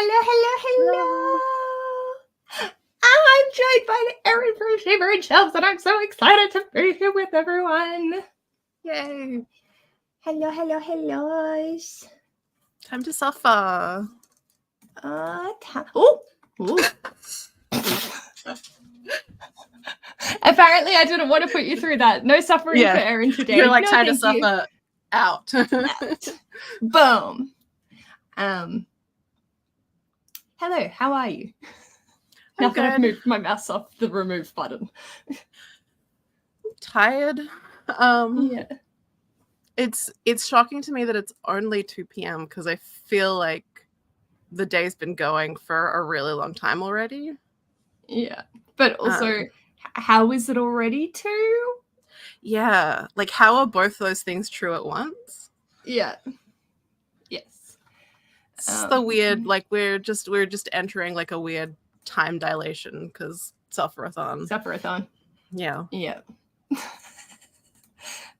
Hello. I'm joined by Erin from Shaver and Shelves, and I'm so excited to be here with everyone. Yay. Hello. Time to suffer. Apparently, I didn't want to put you through that. No suffering for Erin today. You're like, no, time to suffer out. Boom. Hello, how are you? Now that I've moved my mouse off the remove button. I'm tired. Yeah. It's shocking to me that it's only 2 p.m. because I feel like the day's been going for a really long time already. Yeah. But also, how is it already 2? Yeah. Like, how are both those things true at once? Yeah. Yes. It's the weird, like, we're just entering like a weird time dilation because SufferaSeasonAthon. Yeah.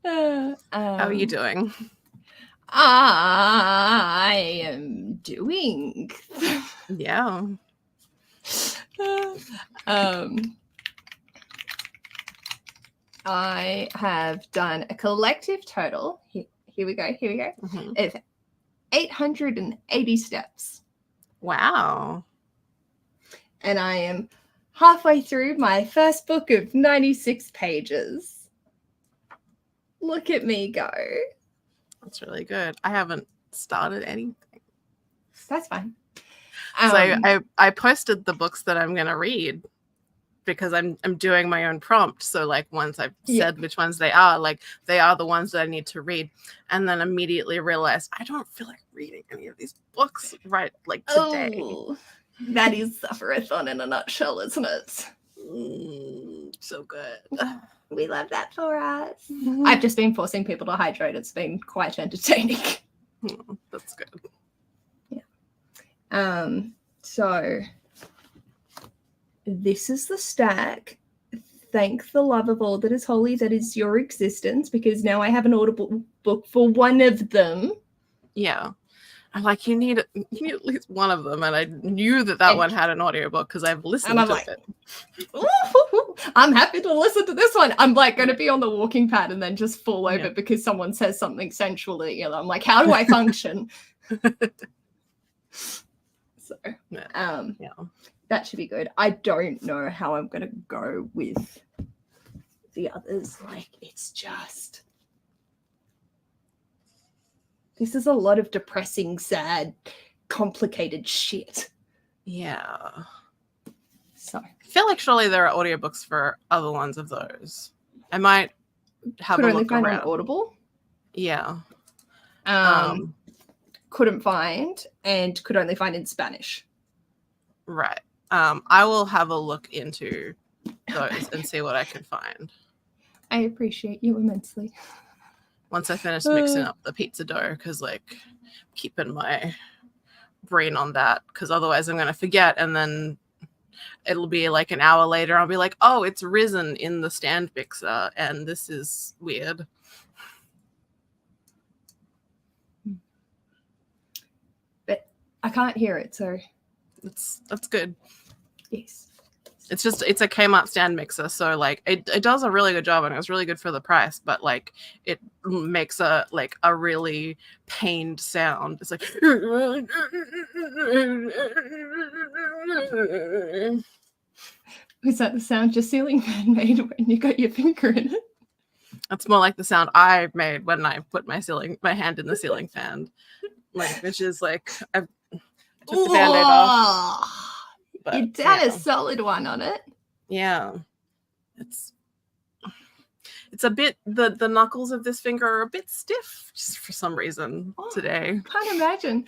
How are you doing? I am doing. Yeah. I have done a collective total. Here we go. Mm-hmm. Of 880 steps. Wow. And I am halfway through my first book of 96 pages. Look at me go. That's really good. I haven't started anything. That's fine. So I posted the books that I'm going to read because I'm doing my own prompt. So like once I've said which ones they are, like they are the ones that I need to read. And then immediately realized I don't feel like reading any of these books right like today. Oh, that is SufferaSeasonAthon in a nutshell, isn't it? So good. We love that for us. I've just been forcing people to hydrate. It's been quite entertaining. That's good. Yeah. So this is the stack. Thank the love of all that is holy, that is your existence, because now I have an audible book for one of them. Yeah. I'm like, you need at least one of them, and I knew that one had an audiobook because I've listened to it. I'm happy to listen to this one. I'm like going to be on the walking pad and then just fall over because someone says something sensually. You know, I'm like, how do I function? So, that should be good. I don't know how I'm going to go with the others. Like, it's just. This is a lot of depressing, sad, complicated shit. Yeah. So I feel like surely there are audiobooks for other ones of those. I might have could a only look find around. On Audible. Yeah. Couldn't find and could only find in Spanish. Right. I will have a look into those and see what I can find. I appreciate you immensely. Once I finish mixing up the pizza dough, because like keeping my brain on that, because otherwise I'm gonna forget, and then it'll be like an hour later I'll be like, oh, it's risen in the stand mixer and this is weird. But I can't hear it, so that's good. Yes. It's a Kmart stand mixer, so like it does a really good job and it was really good for the price, but like it makes a really pained sound. It's like was that the sound your ceiling fan made when you got your finger in it? That's more like the sound I made when I put my hand in the ceiling fan. Like, which is like I took the Band-Aid off. But, it had a solid one on it. Yeah. It's a bit, the knuckles of this finger are a bit stiff just for some reason today. I can't imagine.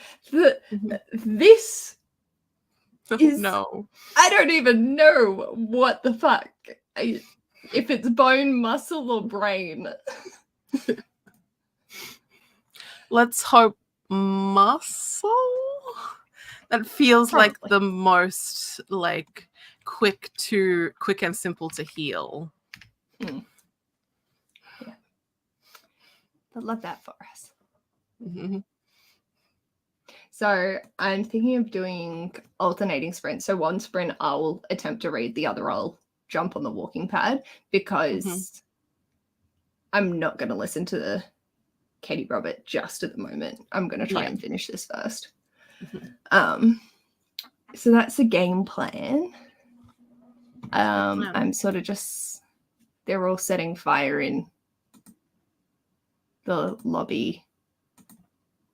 This is... No. I don't even know what the fuck. If it's bone, muscle, or brain. Let's hope muscle? That feels Probably. like the most like quick and simple to heal. Yeah. But love that for us. Mm-hmm. So I'm thinking of doing alternating sprints. So one sprint I'll attempt to read, the other I'll jump on the walking pad, because I'm not going to listen to Katie Robert just at the moment. I'm going to try and finish this first. So that's the game plan. I'm sort of just, they're all setting fire in the lobby,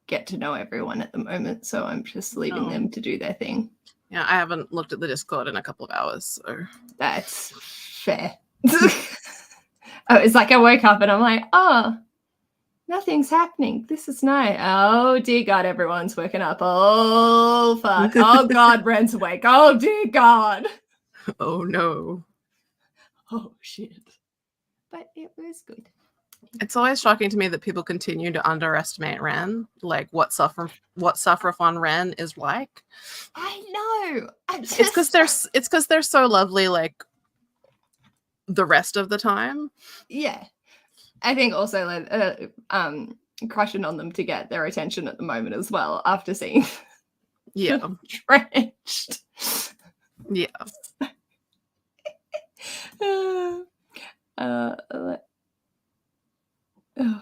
get to know everyone at the moment, so I'm just leaving them to do their thing. Yeah, I haven't looked at the Discord in a couple of hours, so that's fair. It's like I woke up and I'm like, oh, nothing's happening. This is nice. Oh dear God, everyone's waking up. Oh fuck. Oh God, Wren's awake. Oh dear God. Oh no. Oh shit. But it was good. It's always shocking to me that people continue to underestimate Wren, like what SufferaSeasonAthon Wren is like. I know. It's because they're so lovely, like the rest of the time. Yeah, I think also like crushing on them to get their attention at the moment as well after seeing Drenched. Yeah.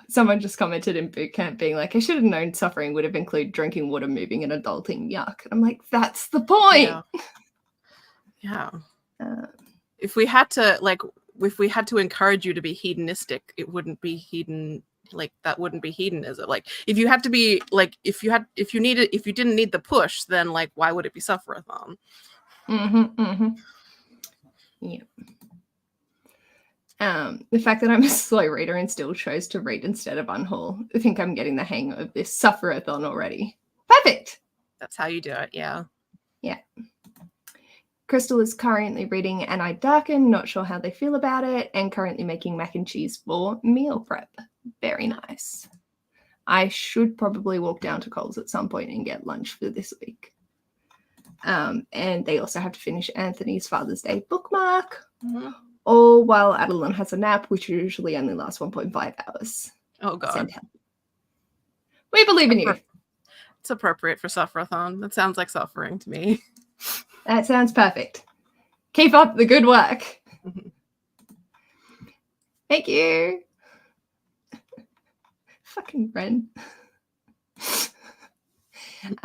Someone just commented in boot camp being like, I should have known suffering would have included drinking water, moving, and adulting. Yuck. And I'm like, that's the point. Yeah. If we had to encourage you to be hedonistic, it wouldn't be hedon. Like that wouldn't be hedonism. Like if you had to be like, if you didn't need the push, then like why would it be SufferaSeasonAthon? Yeah. The fact that I'm a slow reader and still chose to read instead of unhaul, I think I'm getting the hang of this SufferaSeasonAthon already. Perfect. That's how you do it. Yeah. Yeah. Crystal is currently reading And I Darken, not sure how they feel about it, and currently making mac and cheese for meal prep. Very nice. I should probably walk down to Coles at some point and get lunch for this week. And they also have to finish Anthony's Father's Day bookmark, all while Adeline has a nap, which usually only lasts 1.5 hours. Oh, God. We believe in you. It's appropriate for SufferaSeasonAthon. That sounds like suffering to me. That sounds perfect. Keep up the good work. Thank you. Fucking Wren.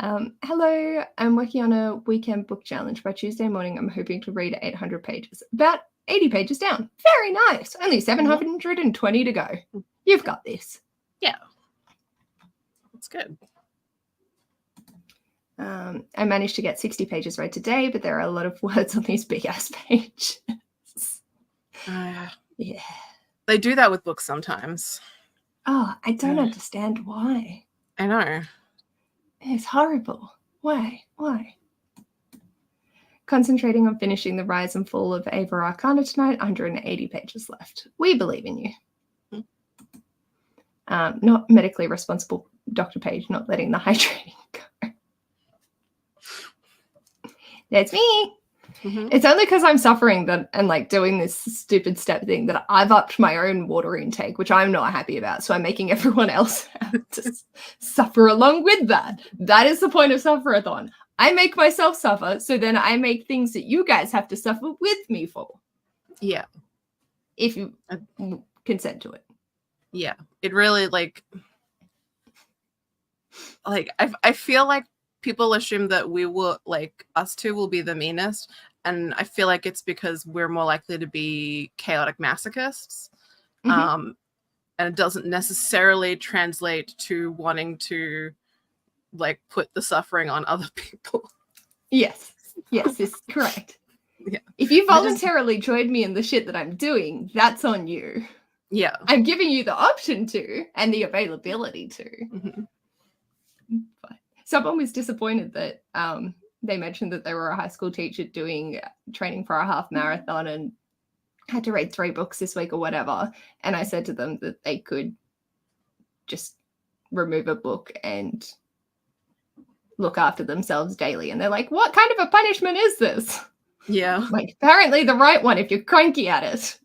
Hello, I'm working on a weekend book challenge. By Tuesday morning, I'm hoping to read 800 pages. About 80 pages down. Very nice. Only 720 to go. You've got this. Yeah. That's good. I managed to get 60 pages read today, but there are a lot of words on these big-ass pages. Yeah. They do that with books sometimes. Oh, I don't understand why. I know. It's horrible. Why? Concentrating on finishing The Rise and Fall of Ava Arcana tonight. 180 pages left. We believe in you. Not medically responsible Dr. Page, not letting the hydrating go. That's me. It's only because I'm suffering that and like doing this stupid step thing that I've upped my own water intake, which I'm not happy about. So I'm making everyone else have to suffer along with that. That is the point of SufferaSeasonAthon. I make myself suffer, so then I make things that you guys have to suffer with me for. Yeah. If you consent to it. Yeah. It really like I feel like people assume that we will, like, us two will be the meanest. And I feel like it's because we're more likely to be chaotic masochists. And it doesn't necessarily translate to wanting to, like, put the suffering on other people. Yes, it's correct. Yeah. If you voluntarily joined me in the shit that I'm doing, that's on you. Yeah. I'm giving you the option to and the availability to. But someone was disappointed that they mentioned that they were a high school teacher doing training for a half marathon and had to read 3 books this week or whatever. And I said to them that they could just remove a book and look after themselves daily. And they're like, what kind of a punishment is this? Yeah. Like, apparently the right one if you're cranky at it.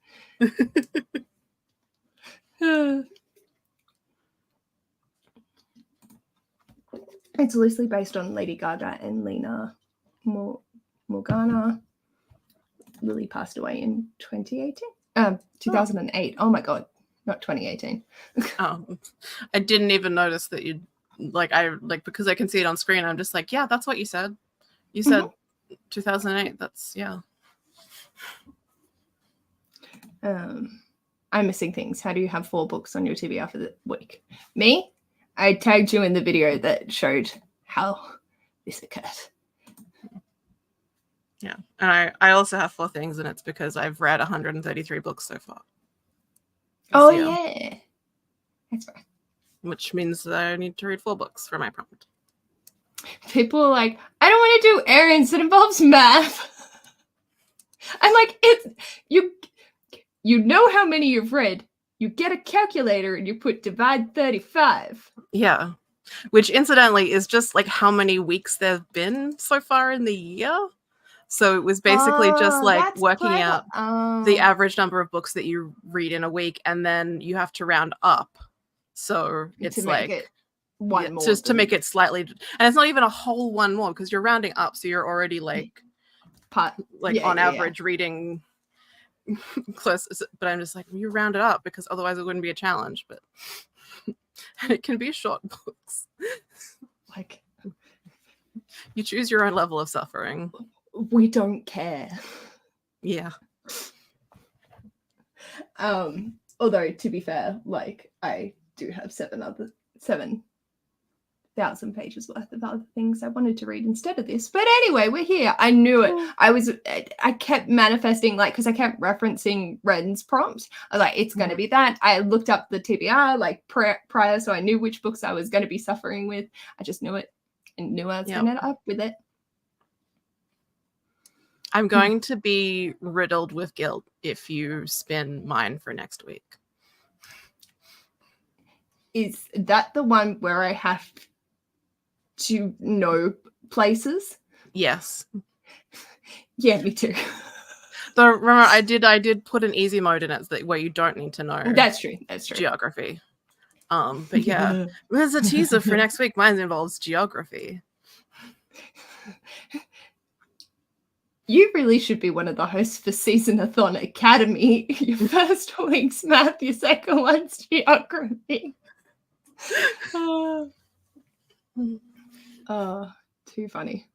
It's loosely based on Lady Gaga and Lena Morgana. Lily passed away in 2008. Oh my god, not 2018. Oh, I didn't even notice that you because I can see it on screen. I'm just like, yeah, that's what you said. You said 2008. That's yeah. I'm missing things. How do you have 4 books on your TBR for the week? Me? I tagged you in the video that showed how this occurred. Yeah, and I also have 4 things, and it's because I've read 133 books so far. Oh yeah, that's right. Which means that I need to read 4 books for my prompt. People are like, I don't want to do errands that involves math. I'm like, you know how many you've read. You get a calculator and you put divide 35. Yeah. Which incidentally is just like how many weeks there have been so far in the year. So it was basically just like working out the average number of books that you read in a week, and then you have to round up. So it's like one more. Just to make it slightly, and it's not even a whole one more because you're rounding up, so you're already like on average reading close. But I'm just like, you round it up because otherwise it wouldn't be a challenge. But and it can be short books. Like you choose your own level of suffering. We don't care. Yeah. Although to be fair, like I do have 7,000 pages worth of other things I wanted to read instead of this. But anyway, we're here. I knew it. I kept manifesting, like, because I kept referencing Wren's prompt. I was like, it's going to be that. I looked up the TBR like prior, so I knew which books I was going to be suffering with. I just knew it and knew I was going to end up with it. I'm going to be riddled with guilt if you spin mine for next week. Is that the one where I have to know places? Yes. Yeah, me too. Though remember, I did put an easy mode in it where you don't need to know. That's true. Geography. But yeah, there's a teaser for next week. Mine involves geography. You really should be one of the hosts for SufferaSeasonAthon Academy. Your first week's math, your second one's geography. Too funny.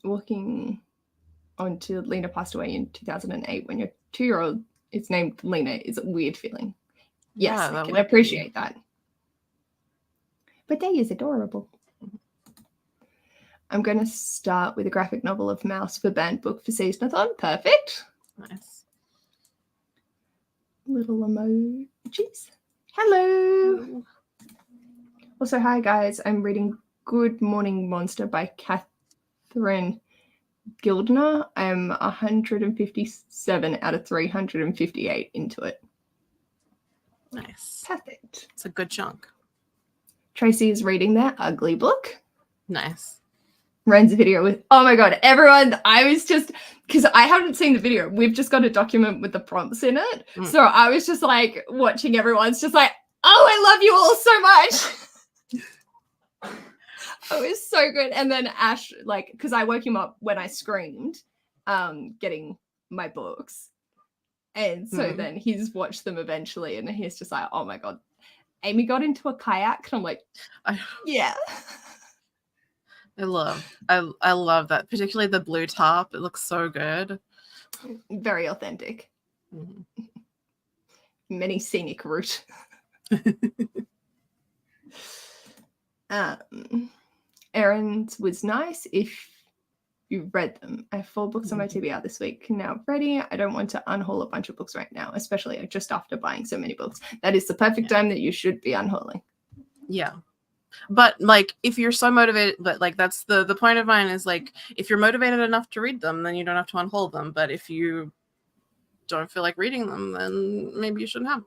Walking on to Lena passed away in 2008 when your 2-year-old is named Lena is a weird feeling. Yes, I can appreciate that. But they is adorable. I'm going to start with a graphic novel of Mouse for banned book for SufferaSeasonAthon. Perfect. Nice. Little emojis. Hello. Also, hi guys. I'm reading Good Morning Monster by Catherine Gildner. I'm 157 out of 358 into it. Nice. Perfect. It's a good chunk. Tracy is reading their ugly book. Nice. Wren's video with, oh my god, everyone, I was just, because I haven't seen the video, we've just got a document with the prompts in it. So I was just like watching everyone's just like, oh, I love you all so much. It was so good. And then Ash, like, because I woke him up when I screamed, getting my books. And so then he's watched them eventually and he's just like, oh my god, Amy got into a kayak. And I'm like, yeah. I love that, particularly the blue top. It looks so good. Very authentic. Many scenic route. Erin's was nice if you read them. I have 4 books on my TBR this week now ready. I don't want to unhaul a bunch of books right now, especially just after buying so many books. That is the perfect time that you should be unhauling. Yeah. But like if you're so motivated, but like that's the point of mine is like if you're motivated enough to read them, then you don't have to unhold them. But if you don't feel like reading them, then maybe you shouldn't have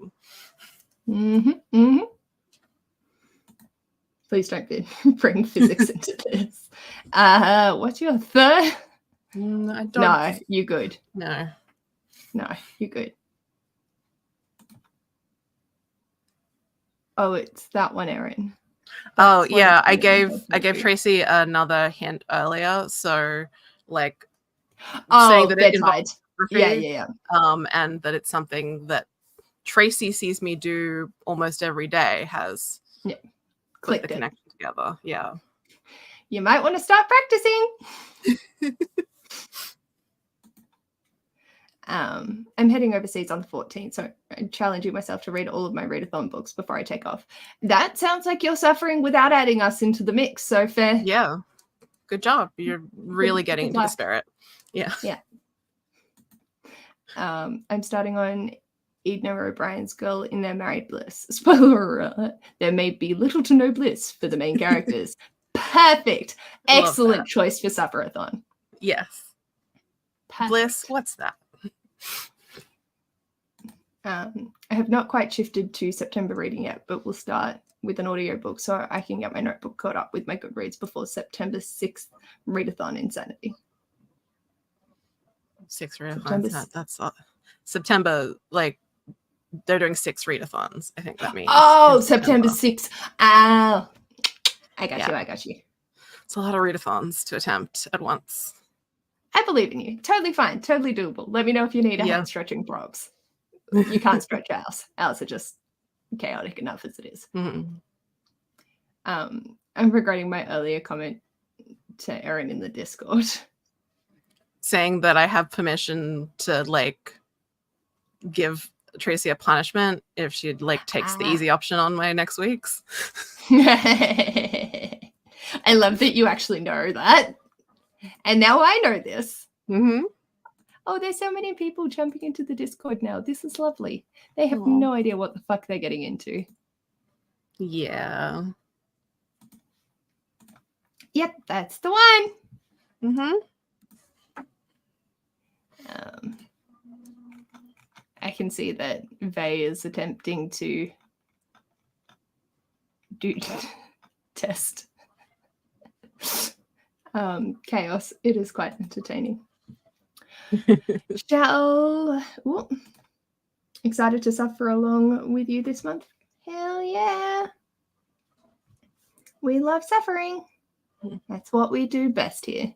them. Please don't bring physics into this. What's your third? I don't. No, you're good. No, you're good. Oh, it's that one, Erin. Oh yeah, I gave Tracy another hint earlier, so like saying that it involves photography, yeah. And that it's something that Tracy sees me do almost every day has put the connection together. Yeah. You might want to start practicing. I'm heading overseas on the 14th, so I'm challenging myself to read all of my readathon books before I take off. That sounds like you're suffering without adding us into the mix, so fair. Yeah. Good job. You're really getting into the spirit. Yeah. Yeah. I'm starting on Edna O'Brien's Girl in Their Married Bliss. Spoiler, there may be little to no bliss for the main characters. Perfect. Excellent choice for SufferaSeasonAthon. Yes. Perfect. Bliss, what's that? I have not quite shifted to September reading yet, but we'll start with an audiobook so I can get my notebook caught up with my Goodreads before September 6th readathon insanity. 6 readathons. That's September, like they're doing 6 readathons. I think that means. Oh, September 6th. I got you. It's a lot of readathons to attempt at once. I believe in you. Totally fine. Totally doable. Let me know if you need a hand stretching props. You can't stretch ours. Ours are just chaotic enough as it is. Mm-hmm. I'm regretting my earlier comment to Erin in the Discord. Saying that I have permission to like give Tracy a punishment if she like takes the easy option on my next week's. I love that you actually know that. And now I know this. Mm-hmm. Oh, there's so many people jumping into the Discord now. This is lovely. They have no idea what the fuck they're getting into. Yeah. Yep, that's the one. Mm-hmm. I can see that Vey is attempting to do test chaos. It is quite entertaining. Excited to suffer along with you this month? Hell yeah. We love suffering. That's what we do best here.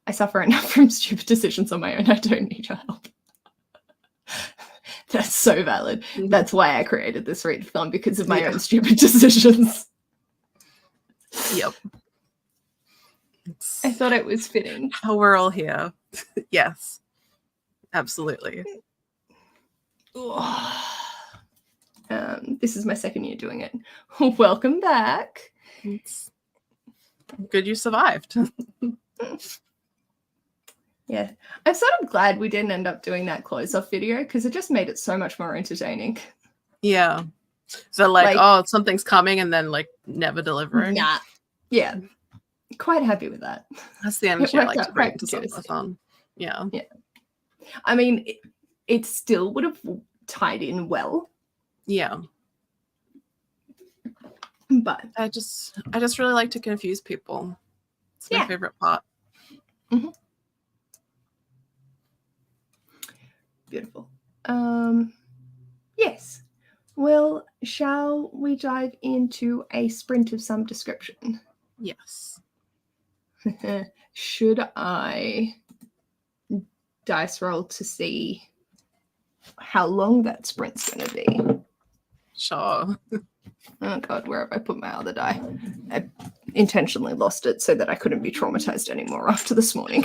I suffer enough from stupid decisions on my own. I don't need your help. That's so valid. That's why I created this readathon, because of my own stupid decisions. Yep. I thought it was fitting. How we're all here. Yes. Absolutely. This is my second year doing it. Welcome back. It's good you survived. Yeah. I'm sort of glad we didn't end up doing that close-off video because it just made it so much more entertaining. Yeah. So like, something's coming and then like never delivering. Nah. Yeah. Quite happy with that. That's the energy I like to bring to SufferaSeasonAthon. Yeah. Yeah. I mean, it still would have tied in well. Yeah. But I just really like to confuse people. It's my favorite part. Mm-hmm. Beautiful. Yes. Well, shall we dive into a sprint of some description? Yes. Should I dice roll to see how long that sprint's going to be? Sure. Oh god, where have I put my other die? I intentionally lost it so that I couldn't be traumatized anymore after this morning.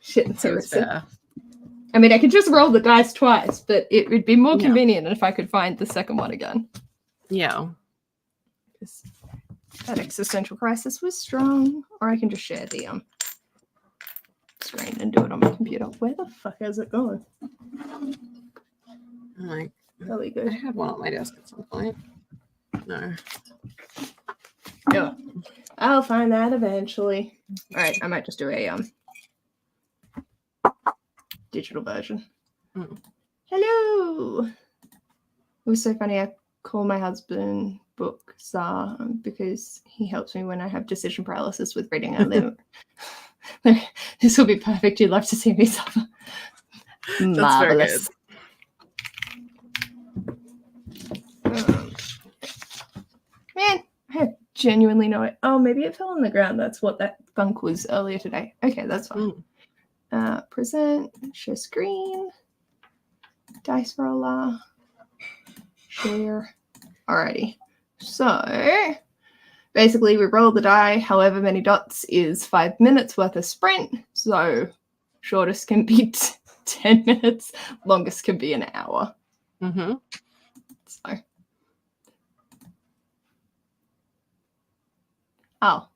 Shit, so fair. I mean, I could just roll the dice twice, but it would be more convenient if I could find the second one again. Yeah. That existential crisis was strong. Or I can just share the screen and do it on my computer. Where the fuck has it gone? Really good. I had one on my desk at some point. No. Yeah. I'll find that eventually. All right, I might just do a digital version. Hello. It was so funny. I call my husband Book Czar because he helps me when I have decision paralysis with reading a limit. This will be perfect. You'd love to see me suffer. Marvelous. Man, I have genuinely no idea. Oh, maybe it fell on the ground. That's what that funk was earlier today. Okay, that's fine. Present, share screen, dice roller, share. Alrighty. So basically we roll the die. However many dots is 5 minutes worth of sprint. So shortest can be 10 minutes, longest can be an hour. Mm-hmm. So. Oh.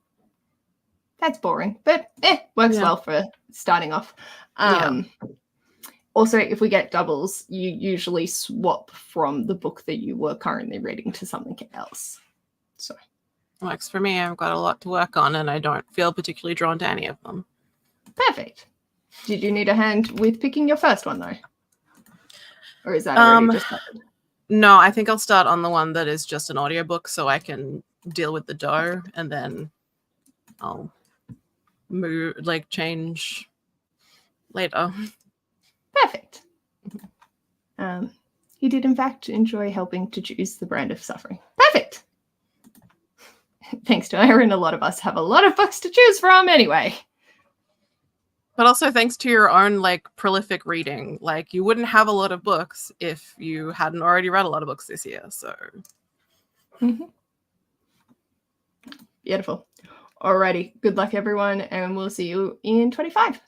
That's boring, but works well for starting off. Also, if we get doubles, you usually swap from the book that you were currently reading to something else. So works for me. I've got a lot to work on, and I don't feel particularly drawn to any of them. Perfect. Did you need a hand with picking your first one, though? Or is that already just covered? No, I think I'll start on the one that is just an audiobook so I can deal with the dough, and then I'll change later. Perfect. He did, in fact, enjoy helping to choose the brand of suffering. Perfect. Thanks to Erin, a lot of us have a lot of books to choose from anyway. But also thanks to your own prolific reading. You wouldn't have a lot of books if you hadn't already read a lot of books this year. So Beautiful. Alrighty. Good luck, everyone, and we'll see you in 25.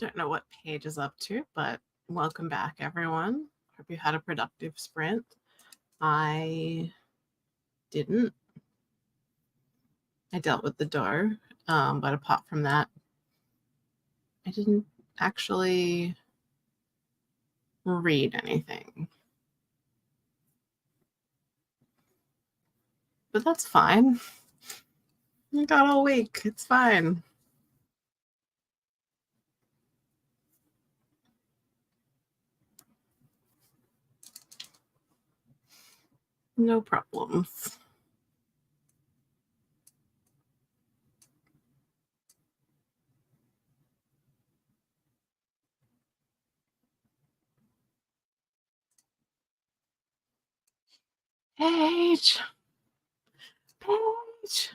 Don't know what Paige is up to, but welcome back, everyone. Hope you had a productive sprint. I didn't. I dealt with the door, but apart from that, I didn't actually read anything. But that's fine. I got all week. It's fine. No problems. Paige. Paige.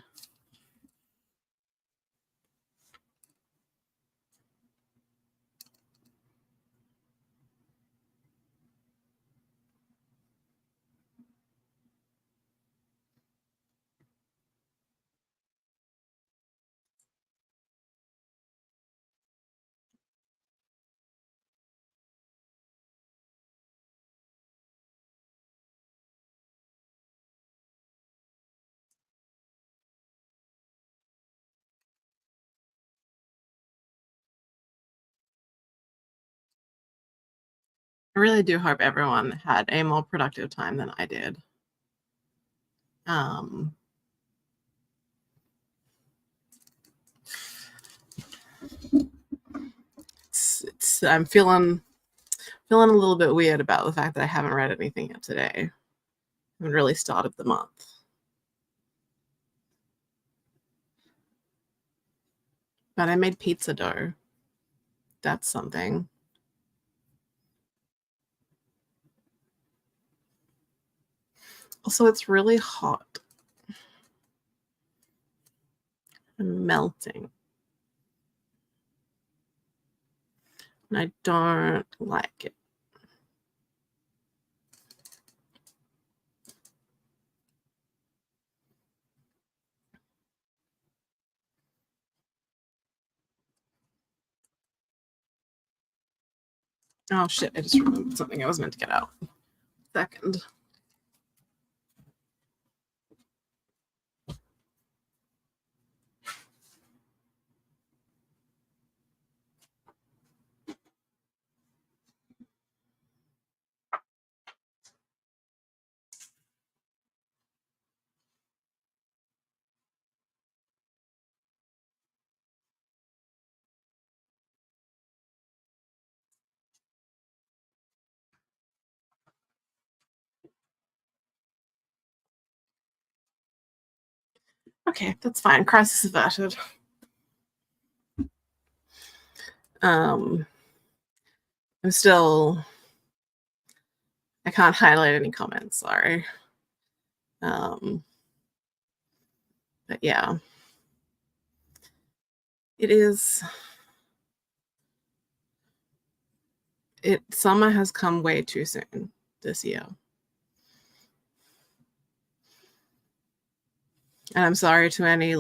I really do hope everyone had a more productive time than I did. I'm feeling a little bit weird about the fact that I haven't read anything yet today. I haven't really started the month. But I made pizza dough. That's something. Also, it's really hot. I'm melting. And I don't like it. Oh shit, I just remembered something I was meant to get out. Second. Okay, that's fine. Crisis averted. I'm still... I can't highlight any comments, sorry. But yeah. Summer has come way too soon this year. And I'm sorry to any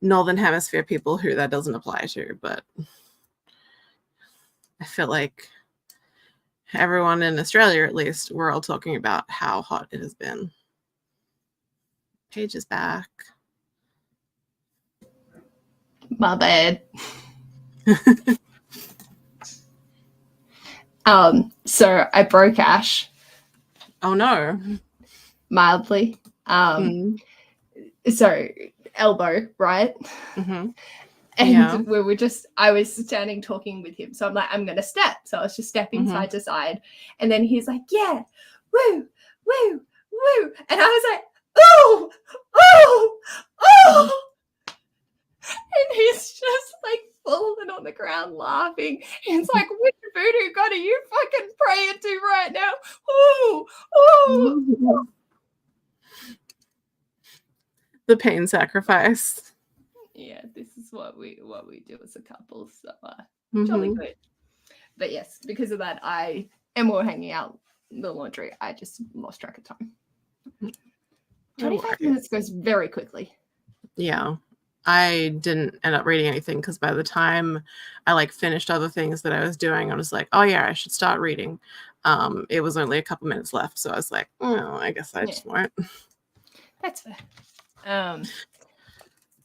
Northern Hemisphere people who that doesn't apply to, but I feel like everyone in Australia, at least, we're all talking about how hot it has been. Paige is back. My bad. So I broke Ash. Oh no. Mildly. So elbow, right? Mm-hmm. And we were I was standing talking with him. So I'm like, I'm going to step. So I was just stepping side to side. And then he's like, yeah, woo, woo, woo. And I was like, oh, oh, oh. And he's just like falling on the ground laughing. He's like, which voodoo god are you fucking praying to right now? Oh, oh. The pain sacrifice. Yeah, this is what we do as a couple. So jolly good. But yes, because of that, and we're hanging out in the laundry. I just lost track of time. 25 minutes goes very quickly. Yeah. I didn't end up reading anything because by the time I like finished other things that I was doing, I was like, oh yeah, I should start reading. It was only a couple minutes left, so I was like, oh, I guess I just won't. That's fair.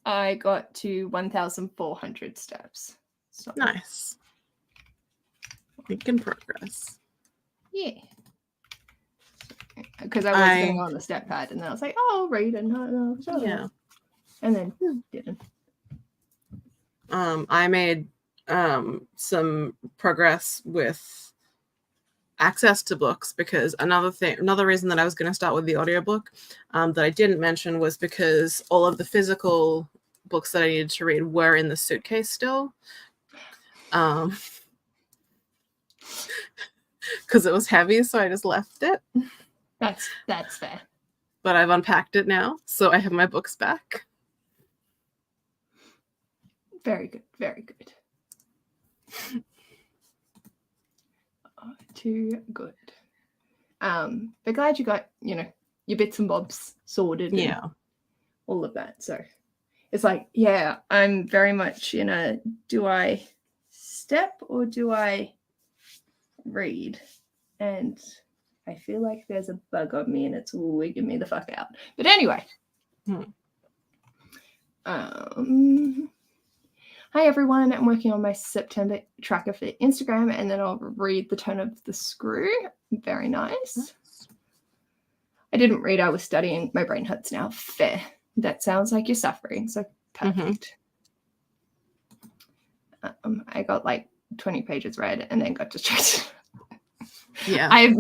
I got to 1,400 steps. So. Nice. Making progress. Yeah. Because I was going to go on the step pad, and then I was like, oh, I'll read and yeah. And then didn't. I made some progress with access to books, because another reason that I was going to start with the audiobook that I didn't mention was because all of the physical books that I needed to read were in the suitcase still. Because it was heavy, so I just left it. That's fair. But I've unpacked it now, so I have my books back. Very good, very good. Too good. But glad you got, your bits and bobs sorted. Yeah. And all of that. So it's like, yeah, I'm very much in a, do I step or do I read? And I feel like there's a bug on me and it's wigging me the fuck out. But anyway. Hi everyone, I'm working on my September tracker for Instagram, and then I'll read the turn of the screw. Very nice. I didn't read, I was studying. My brain hurts now. Fair. That sounds like you're suffering, so perfect. I got like 20 pages read and then got distracted. Yeah, I've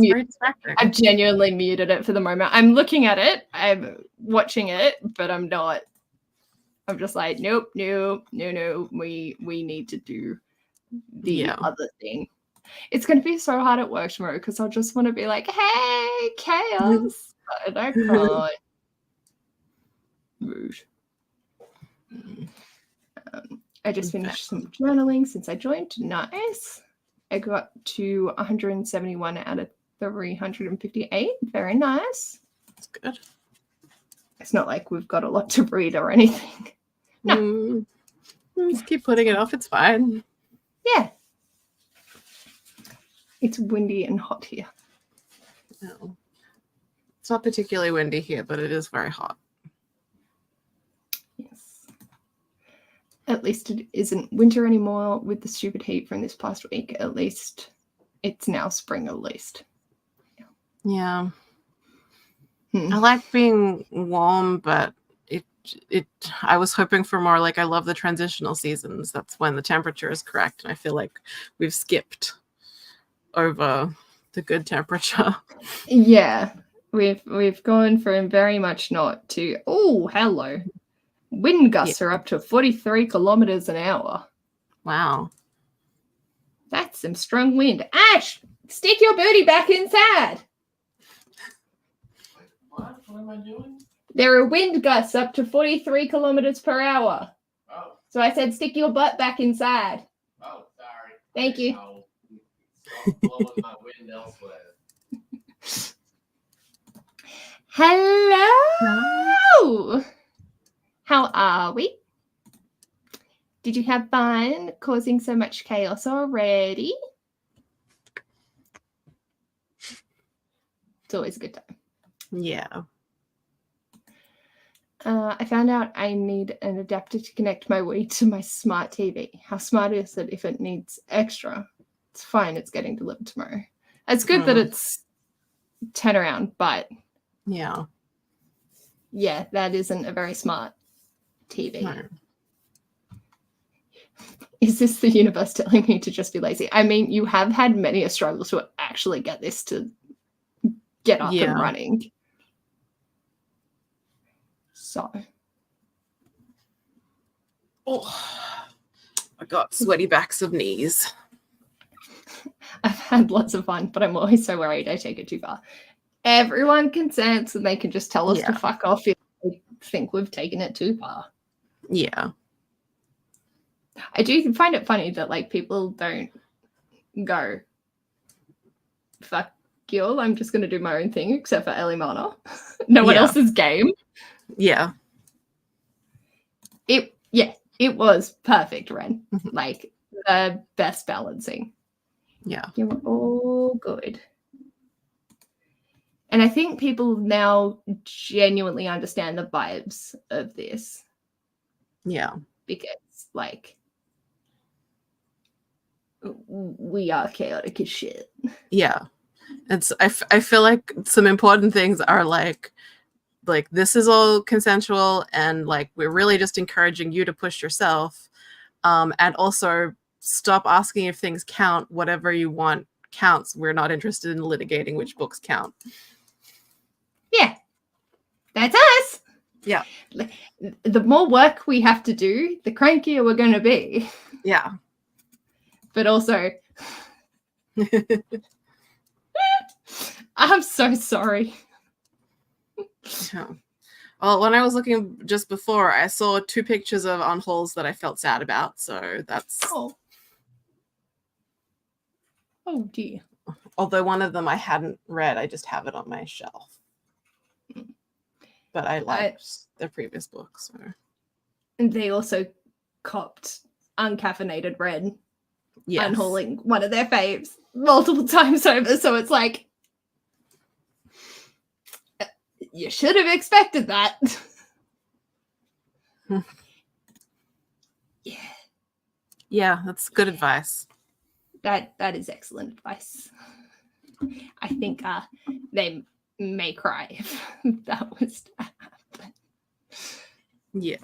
genuinely muted it for the moment. I'm looking at it, I'm watching it, but I'm not. I'm just like, nope, no. We need to do the other thing. It's going to be so hard at work tomorrow because I'll just want to be like, hey, chaos. But I can't. Rude. I just finished some journaling since I joined. Nice. I got to 171 out of 358. Very nice. That's good. It's not like we've got a lot to read or anything. No. Just keep putting it off. It's fine. Yeah. It's windy and hot here. No. It's not particularly windy here, but it is very hot. Yes. At least it isn't winter anymore with the stupid heat from this past week. At least it's now spring, at least. Yeah. I like being warm, but I was hoping for more, like, I love the transitional seasons. That's when the temperature is correct. And I feel like we've skipped over the good temperature. Yeah. We've gone from very much not to, oh, hello. Wind gusts are up to 43 kilometers an hour. Wow. That's some strong wind. Ash, stick your booty back inside. What am I doing? There are wind gusts up to 43 kilometers per hour. Oh. So I said, stick your butt back inside. Oh, sorry. Thank you. Stop blowing my wind elsewhere. Hello. How are we? Did you have fun causing so much chaos already? It's always a good time. Yeah. I found out I need an adapter to connect my Wii to my smart TV. How smart is it if it needs extra? It's fine. It's getting delivered tomorrow. It's good that it's turnaround, but yeah, that isn't a very smart TV. No. Is this the universe telling me to just be lazy? I mean, you have had many a struggle to actually get this to get up and running. So. Oh, I got sweaty backs of knees. I've had lots of fun, but I'm always so worried I take it too far. Everyone consents and they can just tell us to fuck off if they think we've taken it too far. Yeah. I do find it funny that, like, people don't go, fuck you all, I'm just going to do my own thing, except for Elimana. No one else's game. Yeah. Yeah, it was perfect, Wren. Like the best balancing. Yeah. You were all good. And I think people now genuinely understand the vibes of this. Yeah. Because, like, we are chaotic as shit. Yeah. I feel like some important things are like this is all consensual, and like we're really just encouraging you to push yourself, and also stop asking if things count. Whatever you want counts. We're not interested in litigating which books count. Yeah, that's us. Yeah. The more work we have to do, the crankier we're going to be. Yeah. But also, I'm so sorry. Yeah. Well, when I was looking just before, I saw 2 pictures of unholes that I felt sad about. So that's. Oh dear. Although one of them I hadn't read, I just have it on my shelf. But I liked the previous book. So. And they also copped uncaffeinated Wren. Yes. Unholing one of their faves multiple times over. So it's like, you should have expected that. Yeah. Yeah, that's good advice. That is excellent advice. I think they may cry if that was to happen. Yeah.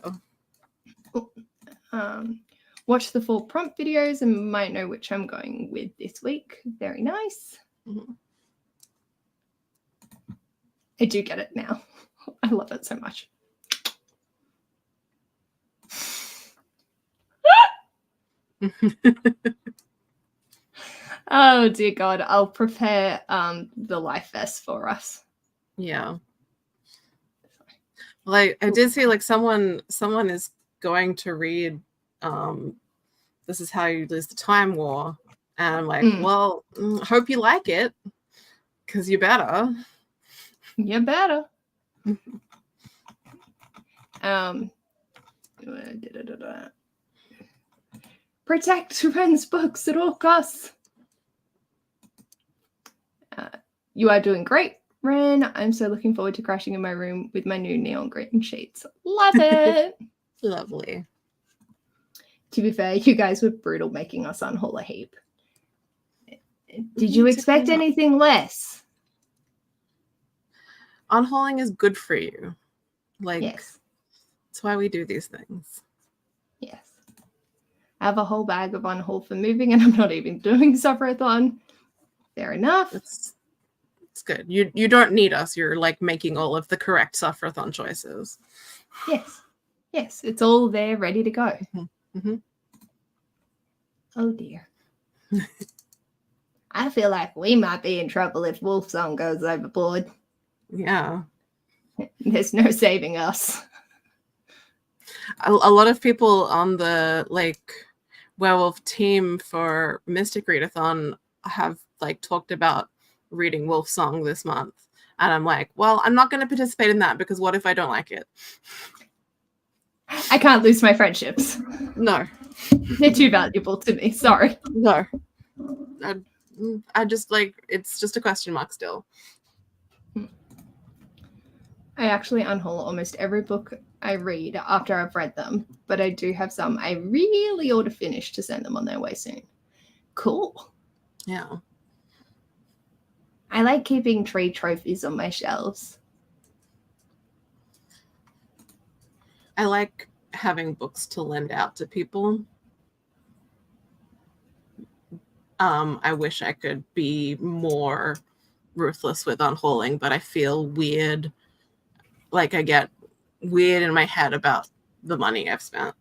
Watch the full prompt videos and might know which I'm going with this week. Very nice. Mm-hmm. I do get it now. I love it so much. Oh dear God, I'll prepare the life vest for us. Yeah. Like I did see like someone is going to read This Is How You Lose the Time War. And I'm like, well, hope you like it. Because you better. You better. Protect Wren's books at all costs. You are doing great, Wren. I'm so looking forward to crashing in my room with my new neon green sheets. Love it. Lovely. To be fair, you guys were brutal making us unhaul a heap. Did you expect anything less? Unhauling is good for you. Like, yes. That's why we do these things. Yes. I have a whole bag of unhaul for moving, and I'm not even doing SufferaSeasonAthon. Fair enough. It's good. You don't need us. You're like making all of the correct SufferaSeasonAthon choices. Yes. Yes. It's all there, ready to go. Mm-hmm. Mm-hmm. Oh dear. I feel like we might be in trouble if Wolfsong goes overboard. Yeah. There's no saving us. A lot of people on the like werewolf team for Mystic Readathon have like talked about reading Wolfsong this month. And I'm like, well, I'm not going to participate in that because what if I don't like it? I can't lose my friendships. No. They're too valuable to me. Sorry. No. I just like, it's just a question mark still. I actually unhaul almost every book I read after I've read them, but I do have some I really ought to finish to send them on their way soon. Cool. Yeah. I like keeping tree trophies on my shelves. I like having books to lend out to people. I wish I could be more ruthless with unhauling, but I feel weird. Like I get weird in my head about the money I've spent.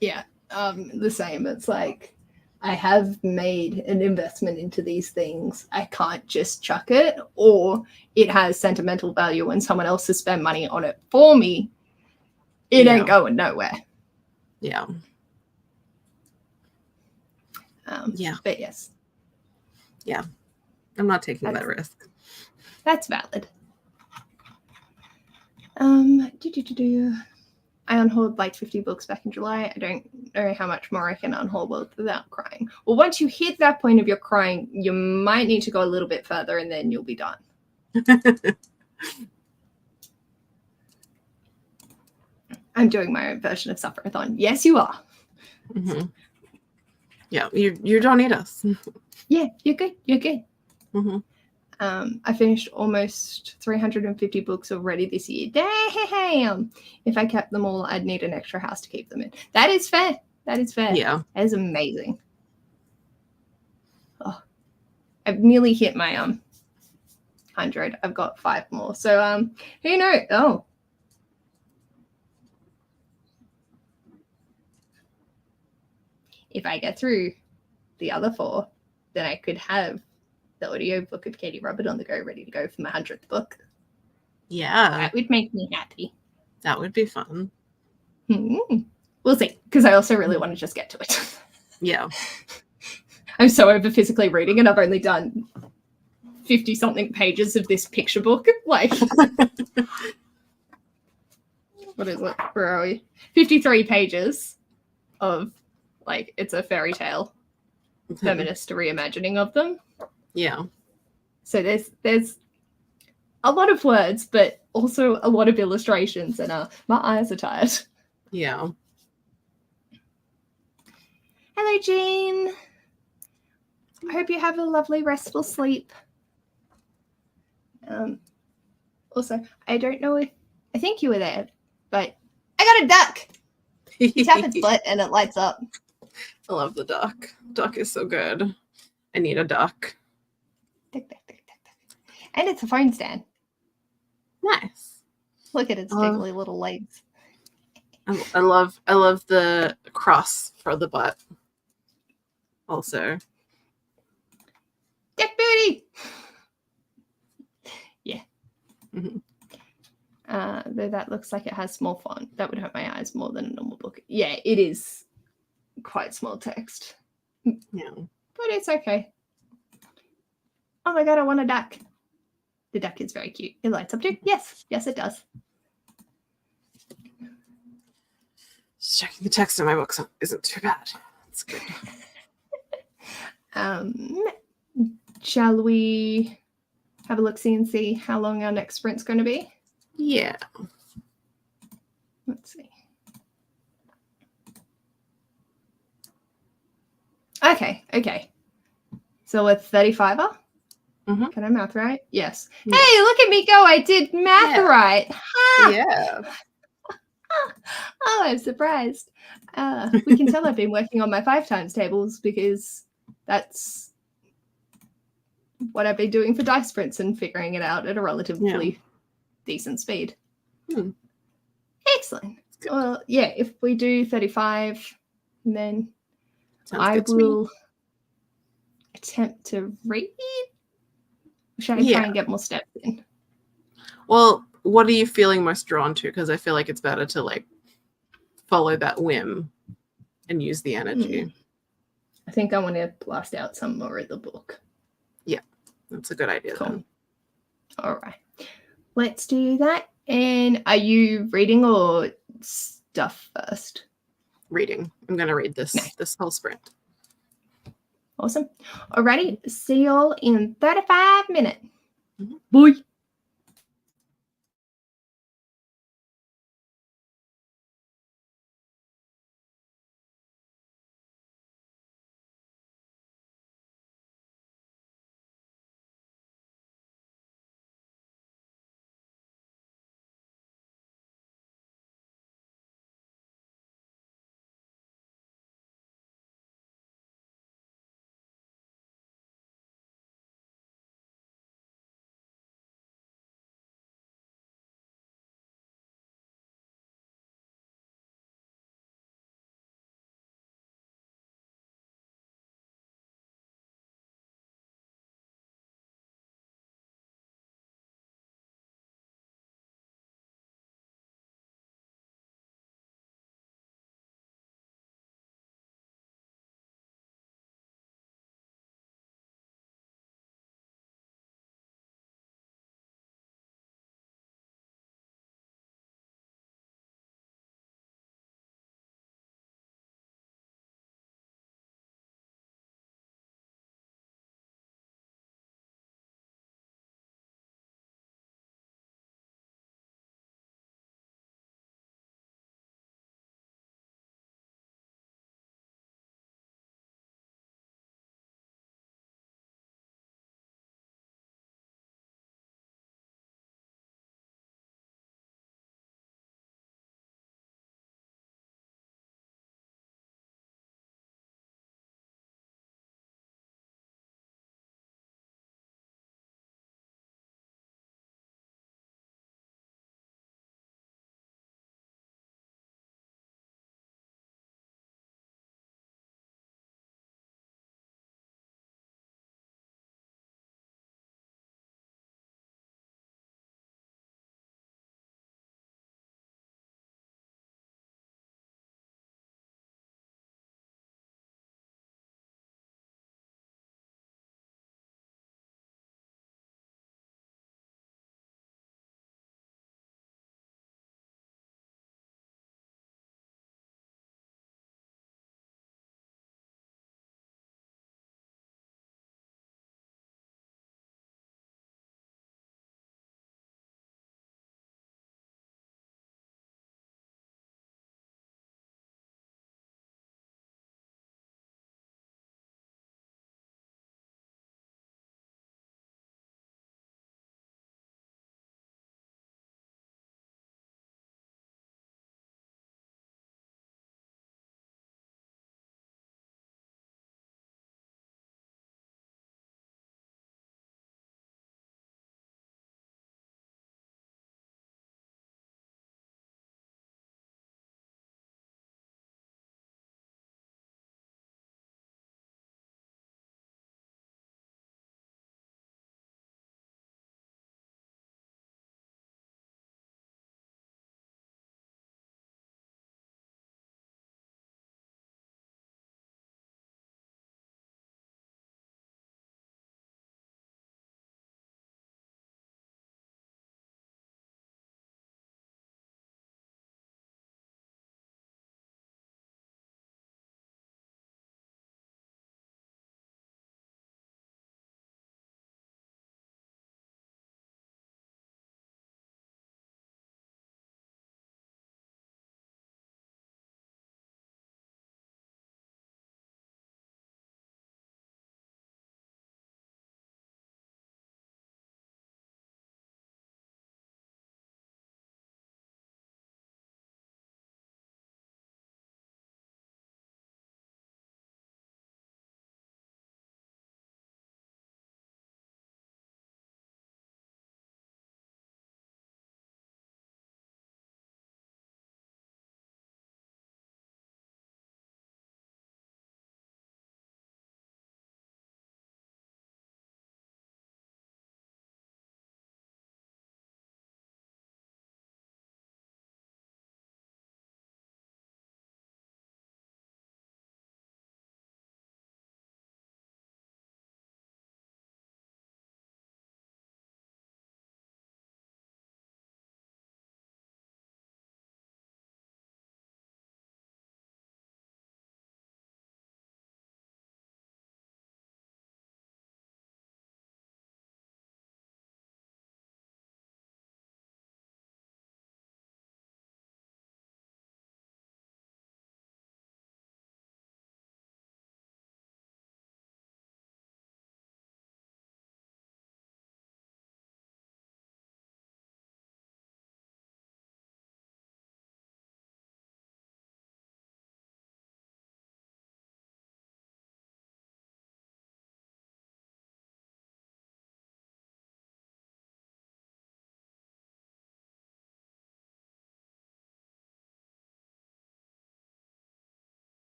Yeah, the same. It's like I have made an investment into these things. I can't just chuck it, or it has sentimental value and someone else has spent money on it for me. It ain't going nowhere. Yeah. Yeah. But yes. Yeah. I'm not taking that risk. That's valid. I unhauled like 50 books back in July. I don't know how much more I can unhaul without crying. Well, once you hit that point of your crying, you might need to go a little bit further and then you'll be done. I'm doing my own version of SufferaSeasonAthon. Yes, you are. Mm-hmm. Yeah, you don't need us. Yeah, you're good. You're good. Mm-hmm. I finished almost 350 books already this year. Damn! If I kept them all, I'd need an extra house to keep them in. That is fair. That is fair. Yeah. That is amazing. Oh, I've nearly hit my 100. I've got 5 more. So who knows? Oh. If I get through the other 4, then I could have the audiobook of Katie Robert on the go, ready to go for my 100th book. Yeah. That would make me happy. That would be fun. We'll see, because I also really want to just get to it. Yeah. I'm so over physically reading, and I've only done 50-something pages of this picture book. Like, what is it? Where are we? 53 pages of, like, it's a fairy tale feminist reimagining of them. Yeah. So there's a lot of words, but also a lot of illustrations, and my eyes are tired. Yeah. Hello, Jean. I hope you have a lovely, restful sleep. Also, I don't know if I think you were there, but I got a duck. You tap its butt and it lights up. I love the duck. Duck is so good. I need a duck. Duck, duck, duck, duck, duck. And it's a phone stand. Nice. Look at its jiggly little legs. I love the cross for the butt. Also. Duck booty. Yeah. Mm-hmm. Though that looks like it has small font. That would hurt my eyes more than a normal book. Yeah, it is quite small text. Yeah. But it's okay. Oh my god, I want a duck. The duck is very cute. It lights up too. Yes, yes, it does. Just checking the text in my books isn't too bad. That's good. Shall we have a look-see and see how long our next sprint's going to be? Yeah. Let's see. Okay. So a 35er? Mm-hmm. Can I math right? Yes. Yeah. Hey, look at me go. I did math right. Ha! Yeah. Oh, I'm surprised. We can tell I've been working on my 5 times tables because that's what I've been doing for dice sprints and figuring it out at a relatively decent speed. Excellent. Well, yeah, if we do 35, then I will attempt to read. Should I try and get more steps in? Well, what are you feeling most drawn to? Because I feel like it's better to like follow that whim and use the energy. I think I want to blast out some more of the book. Yeah, that's a good idea. Cool. Then. All right. Let's do that. And are you reading or stuff first? Reading. I'm going to read this whole sprint. Awesome. Alrighty. See y'all in 35 minutes. Mm-hmm. Bye.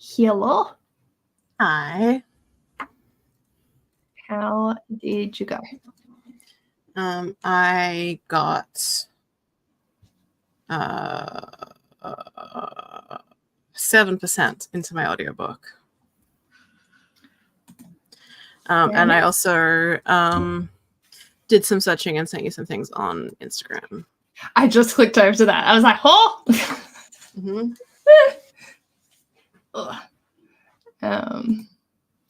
Hello. Hi. How did you go? I got 7% into my audiobook. And I also did some searching and sent you some things on Instagram. I just clicked over to that. I was like, oh. Mm-hmm.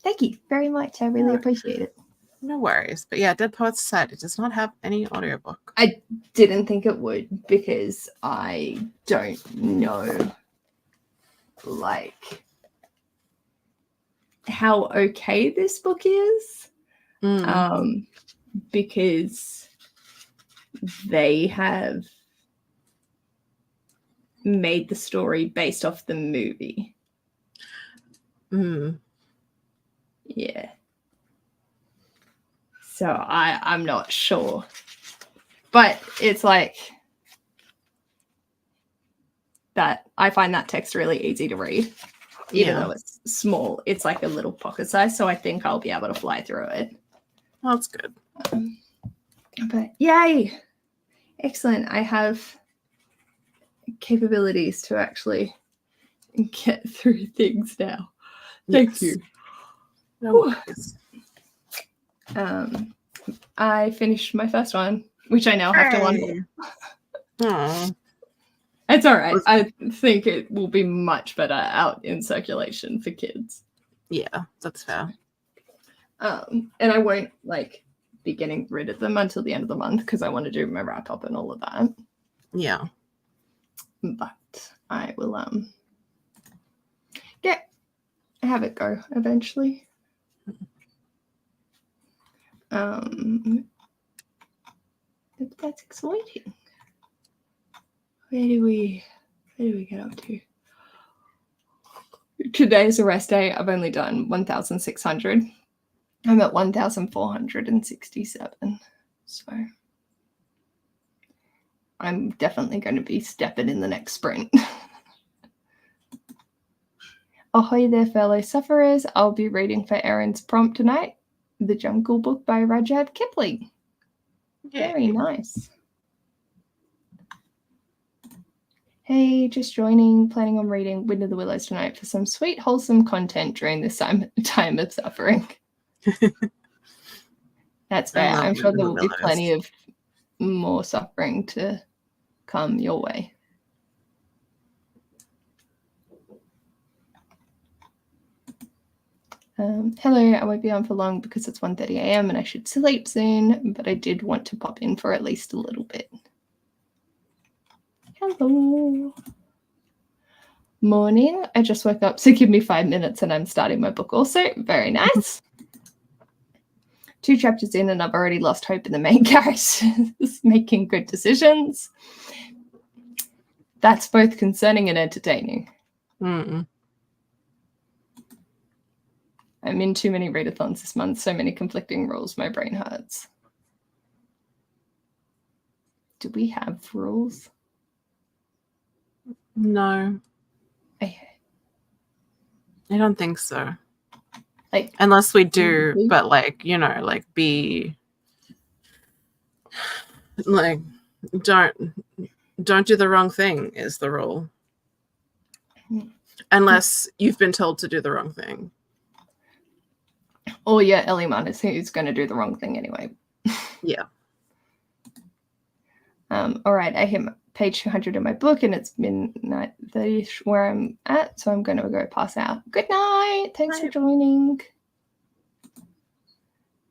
Thank you very much. I really appreciate it. No worries. But yeah, Dead Poets Society does not have any audiobook. I didn't think it would because I don't know like how okay this book is. Because they have made the story based off the movie. Yeah. So I'm not sure. But it's like that. I find that text really easy to read. Even though it's small, it's like a little pocket size. So I think I'll be able to fly through it. Well, that's good. But yay. Excellent. I have capabilities to actually get through things now. Thank you. No worries. I finished my first one, which I now have to undo. It's all right. I think it will be much better out in circulation for kids. Yeah, that's fair. And I won't like be getting rid of them until the end of the month because I want to do my wrap up and all of that. Yeah. But I will have it go eventually. That's exciting. Where do we get up to? Today's a rest day. I've only done 1,600. I'm at 1,467. So I'm definitely going to be stepping in the next sprint. Ahoy there, fellow sufferers. I'll be reading for Erin's prompt tonight, The Jungle Book by Rudyard Kipling. Very nice. Hey, just joining, planning on reading Wind of the Willows tonight for some sweet, wholesome content during this time of suffering. That's fair. I'm sure there will be plenty of more suffering to come your way. Hello, I won't be on for long because it's 1:30 a.m. and I should sleep soon, but I did want to pop in for at least a little bit. Hello. Morning. I just woke up, so give me 5 minutes and I'm starting my book also. Very nice. 2 chapters in and I've already lost hope in the main characters making good decisions. That's both concerning and entertaining. I'm in too many readathons this month, so many conflicting rules, my brain hurts. Do we have rules? No. I don't think so. Like, unless we do, but like, you know, like be like don't do the wrong thing is the rule. Unless you've been told to do the wrong thing. Or yeah, Elliman is who's going to do the wrong thing anyway. Yeah. All right, I hit page 200 in my book and it's midnight 30 where I'm at, so I'm going to go pass out. Good night. Thanks for joining.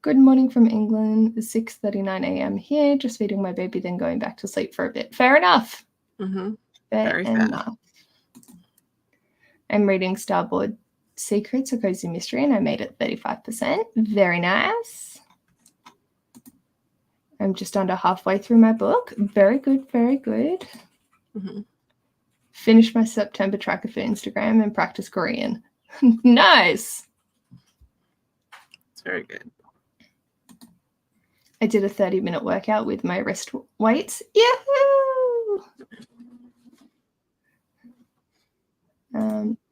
Good morning from England. It's 6:39 a.m. here, just feeding my baby, then going back to sleep for a bit. Fair enough. Fair enough. I'm reading Starboard Secrets, A Cozy Mystery, and I made it 35%. Very nice. I'm just under halfway through my book. Very good, very good. Finished my September tracker for Instagram and practice Korean. Nice. It's very good. I did a 30-minute workout with my wrist weights. Yahoo!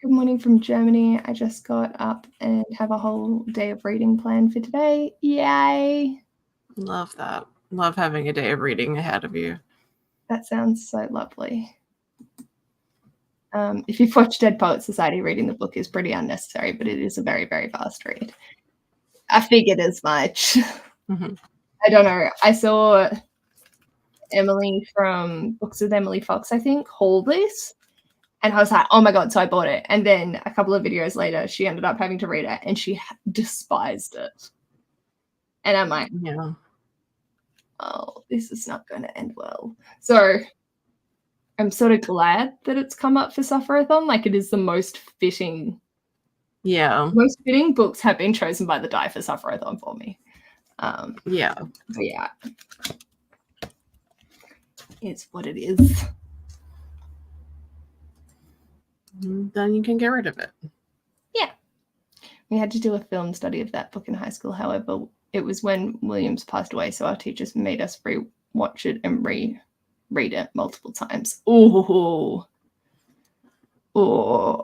Good morning from Germany. I just got up and have a whole day of reading planned for today. Yay! Love that. Love having a day of reading ahead of you. That sounds so lovely. If you've watched Dead Poets Society, reading the book is pretty unnecessary, but it is a very, very fast read. I figured as much. Mm-hmm. I don't know. I saw Emily from Books with Emily Fox, I think, haul this. And I was like, oh my God, so I bought it. And then a couple of videos later, she ended up having to read it and she despised it. And I'm like, yeah, oh, this is not going to end well. So I'm sort of glad that it's come up for SufferaSeasonAthon. Like, it is the most fitting. Yeah. Most fitting books have been chosen by the die for SufferaSeasonAthon for me. Yeah. But yeah. It's what it is. Then you can get rid of it. Yeah. We had to do a film study of that book in high school. However, it was when Williams passed away, so our teachers made us re-watch it and read it multiple times. Oh,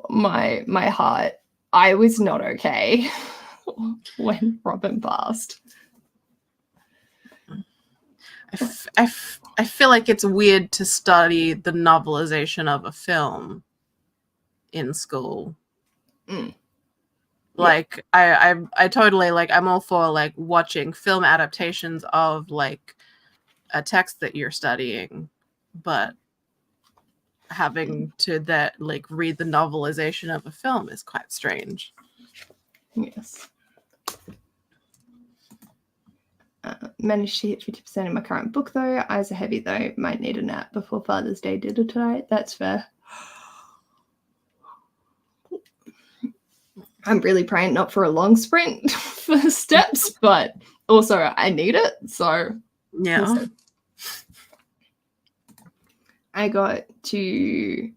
my heart. I was not okay when Robin passed. I feel like it's weird to study the novelization of a film in school. Like, yeah. I totally, like, I'm all for, like, watching film adaptations of, like, a text that you're studying, but having to read the novelization of a film is quite strange. Yes. Managed to hit 50% in my current book, though. Eyes are heavy, though. Might need a nap before Father's Day dinner tonight. That's fair. I'm really praying not for a long sprint for steps, but also I need it. So, yeah. I got to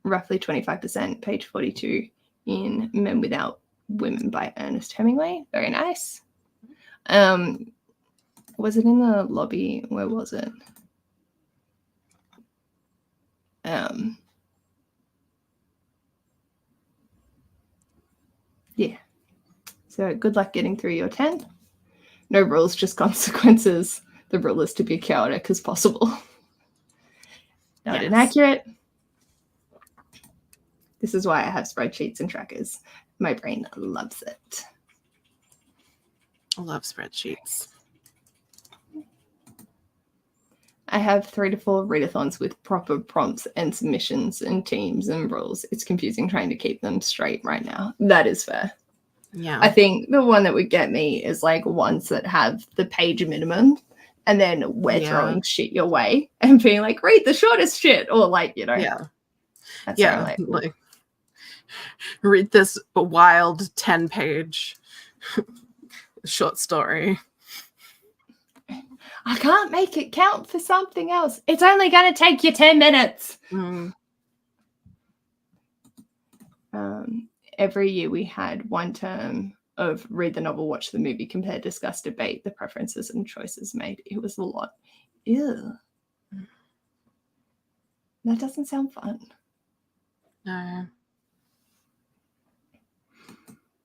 roughly 25%, page 42, in Men Without Women by Ernest Hemingway. Very nice. Was it in the lobby? Where was it? Yeah. So good luck getting through your 10. No rules, just consequences. The rule is to be chaotic as possible. Not inaccurate. This is why I have spreadsheets and trackers. My brain loves it. I love spreadsheets. I have 3 to 4 readathons with proper prompts and submissions and teams and rules. It's confusing trying to keep them straight right now. That is fair. Yeah. I think the one that would get me is like ones that have the page minimum and then we're throwing shit your way and being like, read the shortest shit, or like, you know. Yeah. That's like read this wild 10-page short story. I can't make it count for something else. It's only going to take you 10 minutes. Every year we had one term of read the novel, watch the movie, compare, discuss, debate the preferences and choices made. It was a lot. Ew. That doesn't sound fun. No.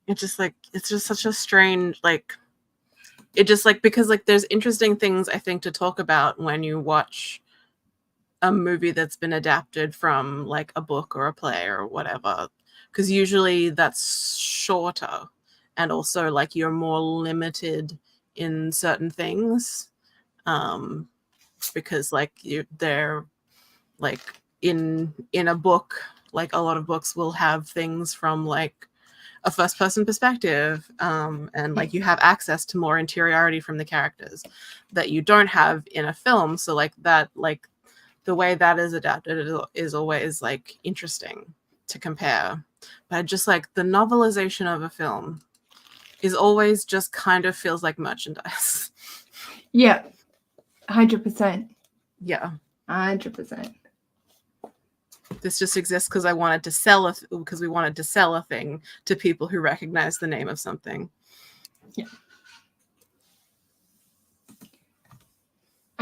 It's just such a strange, like, it just, like, because, like, there's interesting things, I think, to talk about when you watch a movie that's been adapted from, like, a book or a play or whatever, because usually that's shorter, and also, like, you're more limited in certain things, because, like, they're, like, in a book, like, a lot of books will have things from, like, a first-person perspective, and, like, you have access to more interiority from the characters that you don't have in a film. So, like, that, like, the way that is adapted is always, like, interesting to compare. But just, like, the novelization of a film is always just kind of feels like merchandise. Yeah, 100%. Yeah, 100%. This just exists because we wanted to sell a thing to people who recognize the name of something. Yeah.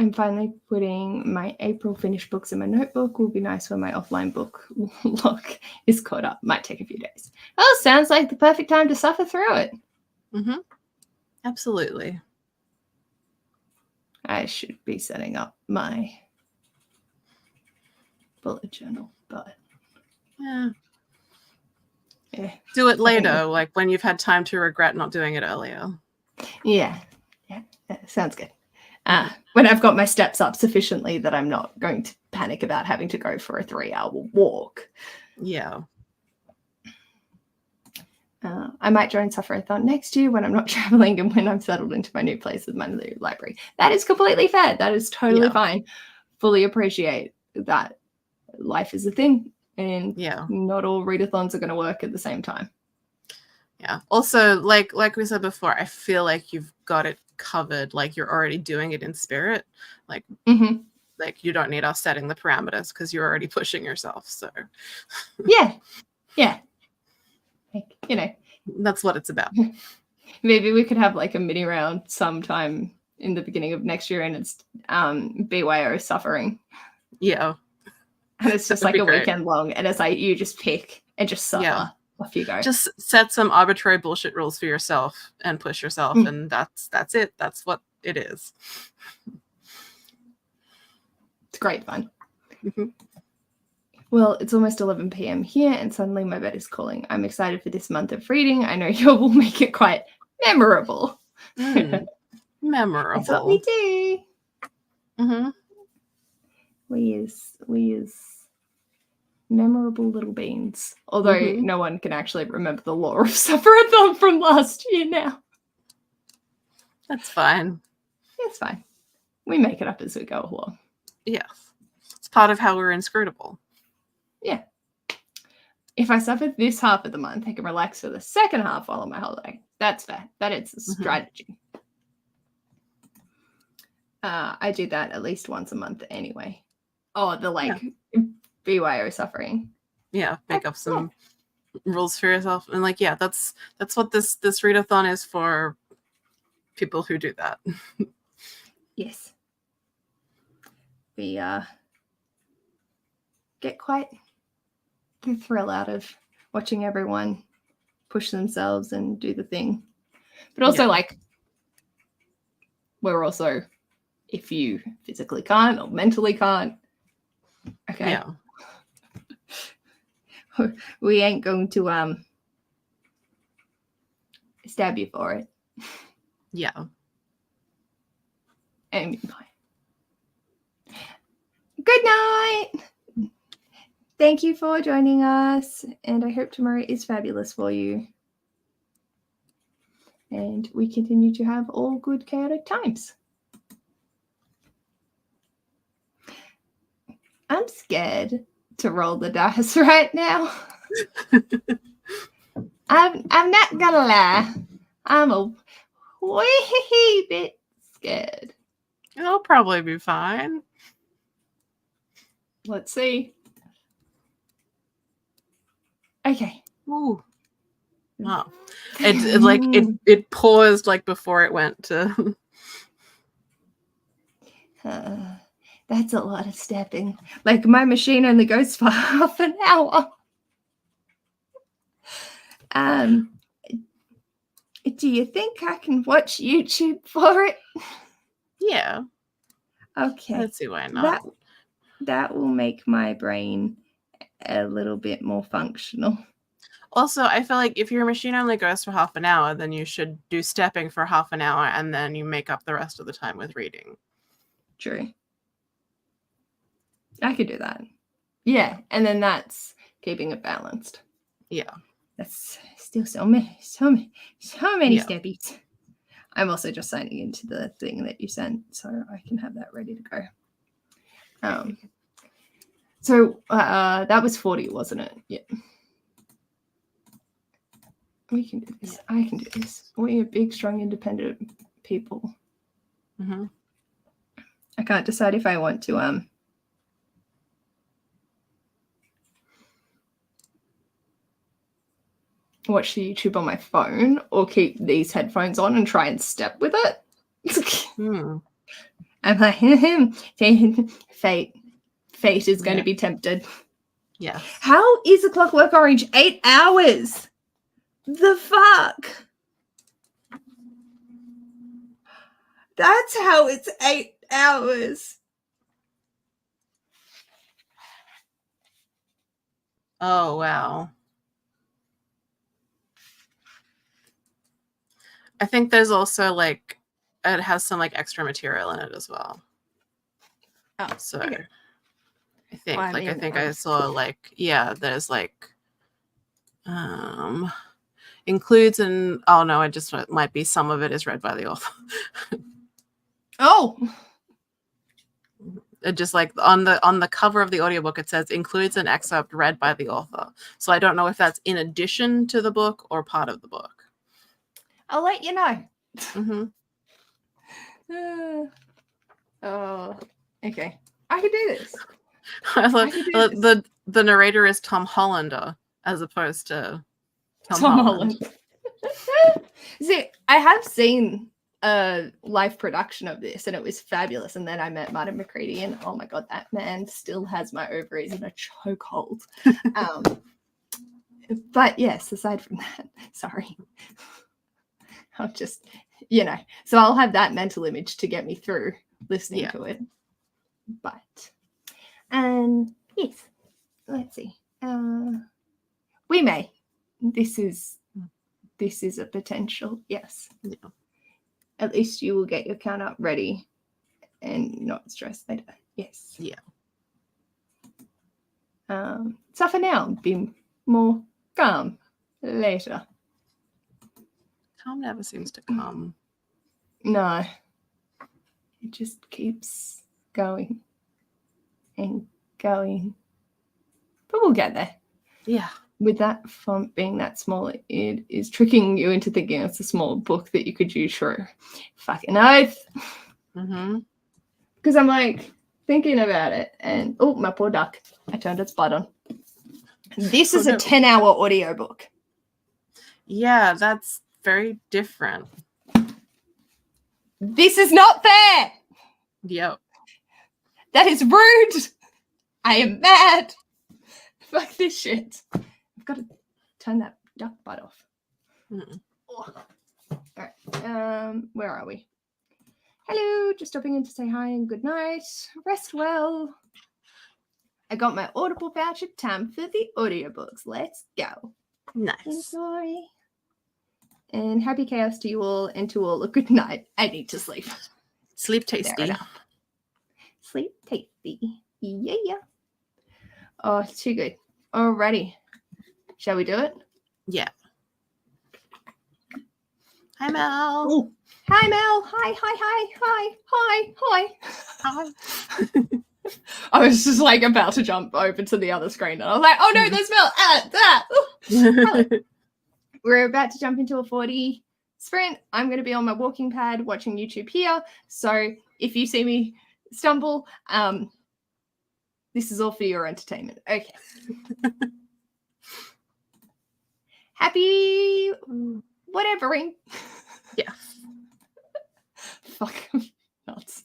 I'm finally putting my April finished books in my notebook. Will be nice when my offline book log is caught up. Might take a few days. Oh, sounds like the perfect time to suffer through it. Mm-hmm. Absolutely. I should be setting up my bullet journal, but Yeah. yeah. Do it later, like when you've had time to regret not doing it earlier. Yeah. Sounds good. When I've got my steps up sufficiently that I'm not going to panic about having to go for a 3-hour walk. Yeah. I might join SufferaSeasonAthon next year when I'm not traveling and when I'm settled into my new place with my new library. That is completely fair. That is totally fine. Fully appreciate that life is a thing and not all readathons are going to work at the same time. Yeah. Also, like we said before, I feel like you've got it covered. Like you're already doing it in spirit. Like, like you don't need us setting the parameters because you're already pushing yourself. So yeah. Like, you know, that's what it's about. Maybe we could have like a mini round sometime in the beginning of next year, and it's BYO suffering. Yeah, and it's just like a weekend long, and it's like you just pick and just suffer. Yeah. Off you go. Just set some arbitrary bullshit rules for yourself and push yourself, and that's it. That's what it is. It's great fun. Well, it's almost 11 p.m. here, and suddenly my bed is calling. I'm excited for this month of reading. I know you will make it quite memorable. Memorable. That's what we do. We use memorable little beans. Although no one can actually remember the lore of SufferaSeasonAthon from last year now. That's fine. It's fine. We make it up as we go along. Yes. It's part of how we're inscrutable. Yeah. If I suffer this half of the month, I can relax for the second half while on my holiday. That's fair. That is a strategy. I do that at least once a month anyway. Oh, the BYO suffering. Yeah, make up some rules for yourself. And like, that's what this readathon is for, people who do that. Yes. We get quite the thrill out of watching everyone push themselves and do the thing. But also like we're also, if you physically can't or mentally can't, okay. Yeah. We ain't going to stab you for it. Yeah. Anyway. Good night. Thank you for joining us, and I hope tomorrow is fabulous for you. And we continue to have all good chaotic times. I'm scared to roll the dice right now. I'm not gonna lie. I'm a wee bit scared. It'll probably be fine. Let's see. Okay. Ooh. Oh. It paused like before it went to that's a lot of stepping. Like my machine only goes for half an hour. Do you think I can watch YouTube for it? Yeah. Okay. Let's see why not. That will make my brain a little bit more functional. Also, I feel like if your machine only goes for half an hour, then you should do stepping for half an hour and then you make up the rest of the time with reading. True. I could do that. Yeah, and then that's keeping it balanced. Yeah. That's still so many steppies. I'm also just signing into the thing that you sent, so I can have that ready to go. So that was 40, wasn't it? Yeah. We can do this. I can do this. We're big, strong, independent people. I can't decide if I want to watch the YouTube on my phone or keep these headphones on and try and step with it. I'm like, fate is going to be tempted. Yeah. How is A Clockwork Orange 8 hours? The fuck? That's how it's 8 hours. Oh, wow. I think there's also like, it has some like extra material in it as well. Oh, so okay. I think Well, I think I saw like, yeah, there's like includes and oh no, it might be some of it is read by the author. Oh, It just like on the cover of the audiobook it says includes an excerpt read by the author. So I don't know if that's in addition to the book or part of the book. I'll let you know. Mm-hmm. Oh, okay. I can do this. I love can do this. the narrator is Tom Hollander as opposed to Tom Holland. See, I have seen a live production of this and it was fabulous. And then I met Martin McCready and oh my god, that man still has my ovaries in a chokehold. But yes, aside from that, sorry. I'll just, so I'll have that mental image to get me through listening to it. But, yes, let's see. We may. This is a potential, yes. Yeah. At least you will get your count up ready and not stressed later. Yes. Yeah. Suffer now, be more calm later. Calm never seems to come. No. It just keeps going and going. But we'll get there. Yeah. With that font being that small, it is tricking you into thinking it's a small book that you could use for fucking oath. Mm-hmm. Because I'm like thinking about it and oh, my poor duck. I turned its blood on. This is a 10-hour audiobook. Yeah, that's very different. This is not fair. Yep. That is rude. I am mad. Fuck this shit. I've got to turn that duck butt off. All right. Where are we? Hello. Just stopping in to say hi and good night. Rest well. I got my Audible voucher. Time for the audiobooks. Let's go. Nice. Enjoy. And happy chaos to you all and to all a good night. I need to sleep. Sleep tasty. Sleep tasty. Yeah. Oh, too good. Alrighty. Shall we do it? Yeah. Hi, Mel. Ooh. Hi, Mel. Hi. I was just like about to jump over to the other screen and I was like, oh no, there's Mel. We're about to jump into a 40 sprint. I'm going to be on my walking pad watching YouTube here. So if you see me stumble, this is all for your entertainment. Okay. Happy whatevering. Yeah. Fuck. Nuts.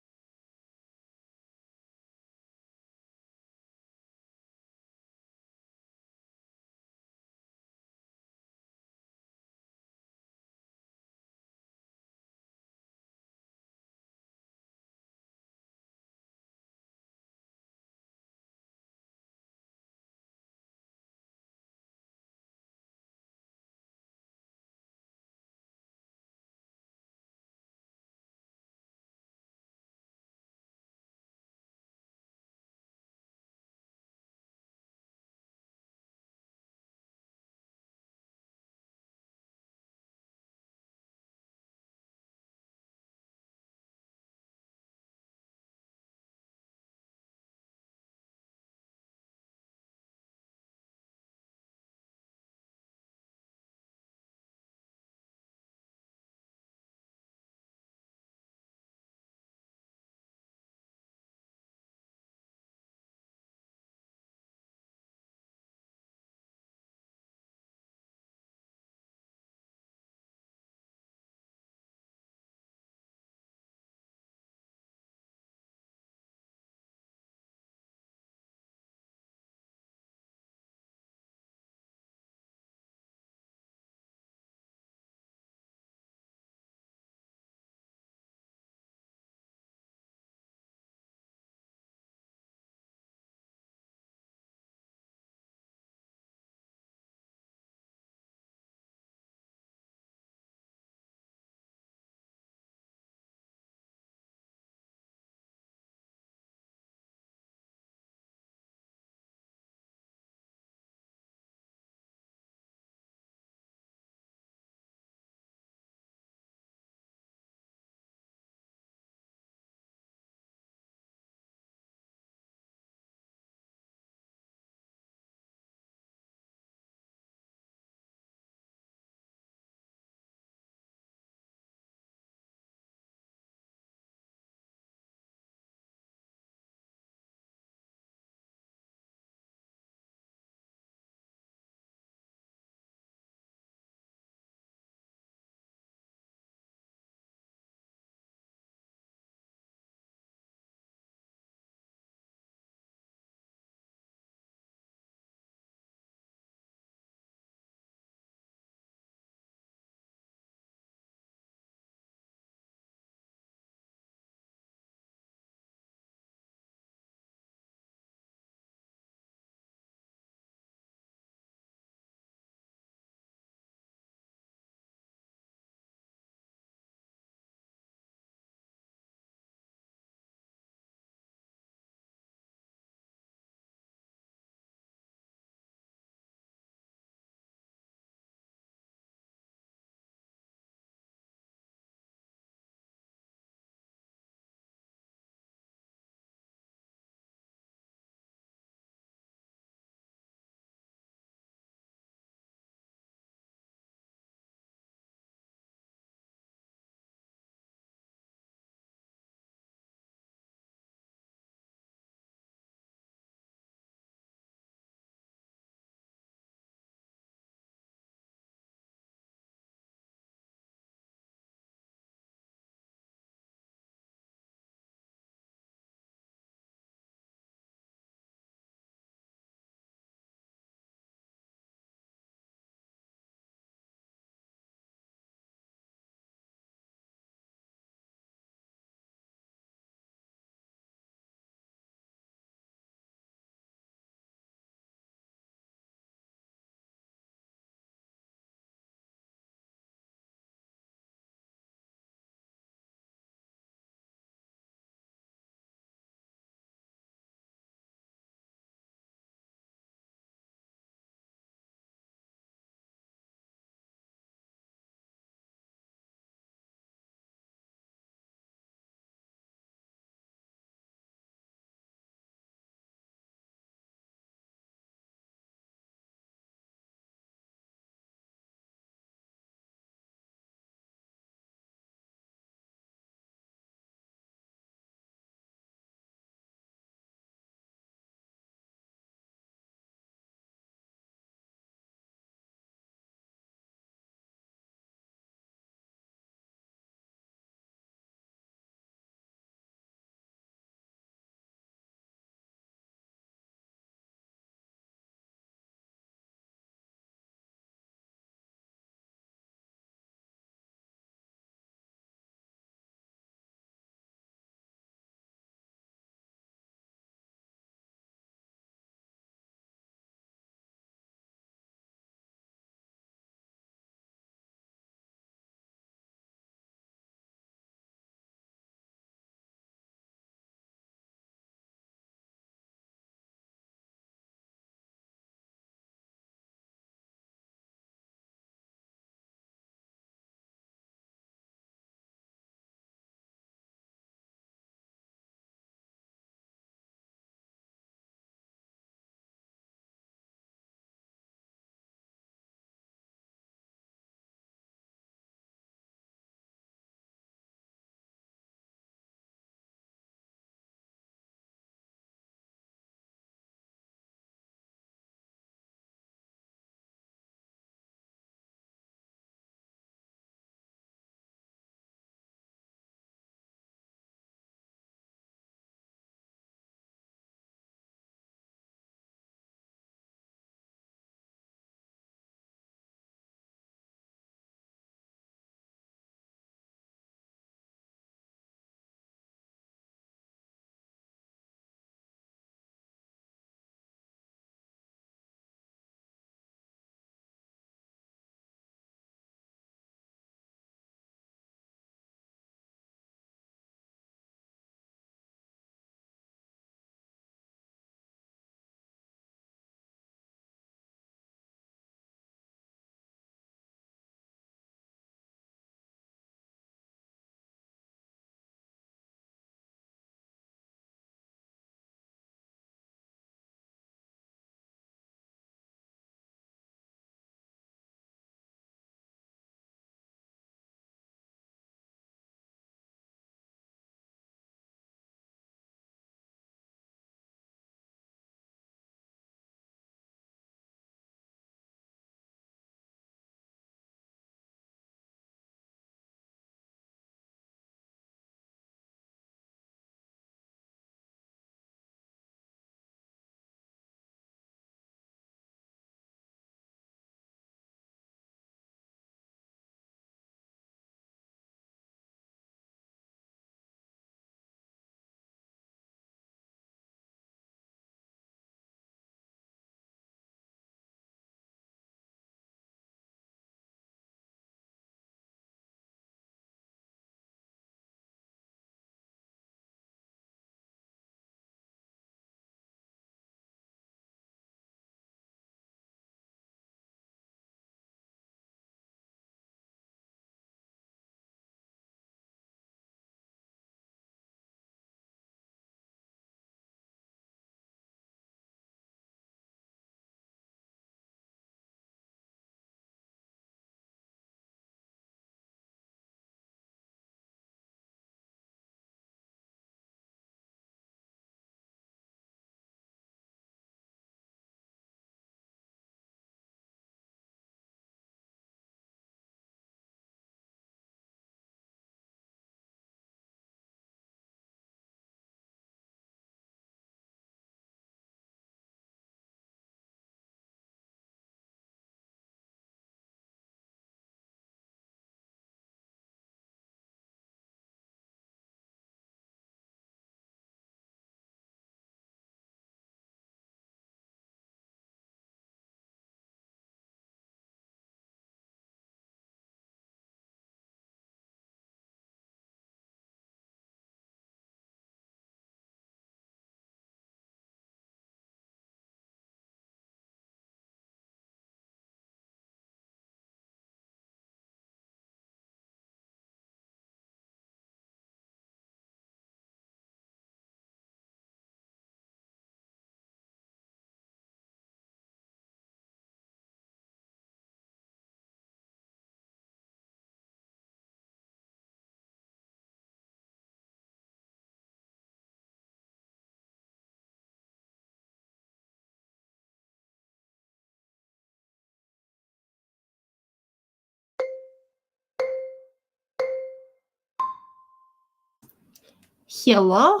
Hello.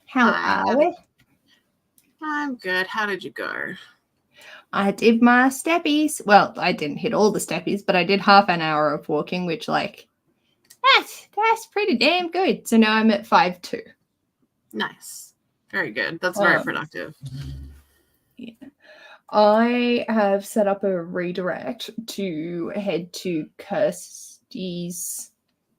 How Hi, are we? I'm good. How did you go? I did my steppies. Well, I didn't hit all the steppies, but I did half an hour of walking, which, like, that's pretty damn good. So now I'm at 5.2. Nice. Very good. That's very productive. Yeah. I have set up a redirect to head to Kirsty's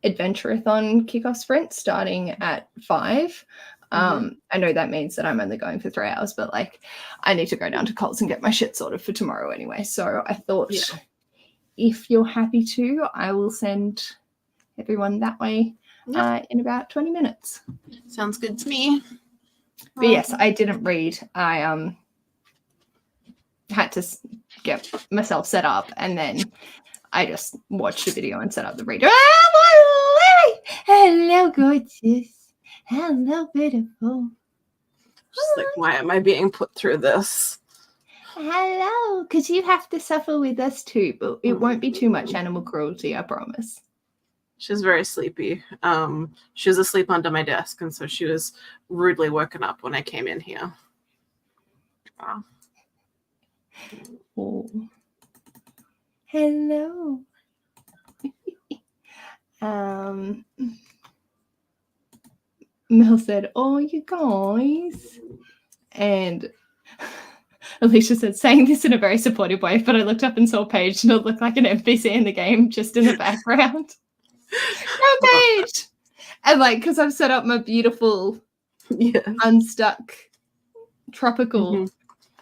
Adventure-a-thon kickoff sprint starting at 5. I know that means that I'm only going for 3 hours, but like I need to go down to Coles and get my shit sorted for tomorrow anyway. So I thought if you're happy to, I will send everyone that way in about 20 minutes. Sounds good to me. But yes, I didn't read. I had to get myself set up, and then I just watched a video and set up the reader. Hello, gorgeous. Hello, beautiful. Just like, why am I being put through this? Hello, because you have to suffer with us too, but it won't be too much animal cruelty, I promise. She's very sleepy. She was asleep under my desk, and so she was rudely woken up when I came in here. Wow. Oh. Hello. Mel said, "Oh, you guys," and Alicia said, saying this in a very supportive way, but I looked up and saw Paige, and it looked like an NPC in the game just in the background. No, Paige! And like, because I've set up my beautiful unstuck tropical,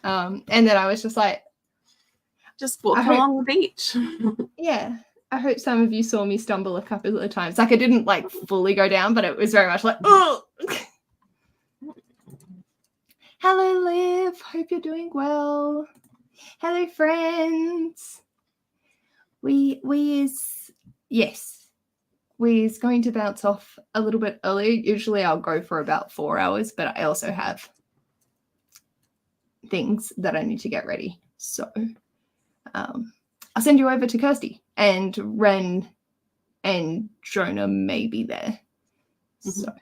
and then I was just like, just walking along the beach. Yeah. I hope some of you saw me stumble a couple of times. Like I didn't like fully go down, but it was very much like, oh. Hello, Liv. Hope you're doing well. Hello, friends. We is going to bounce off a little bit early. Usually I'll go for about 4 hours, but I also have things that I need to get ready. So I'll send you over to Kirsty, and Wren and Jonah may be there. So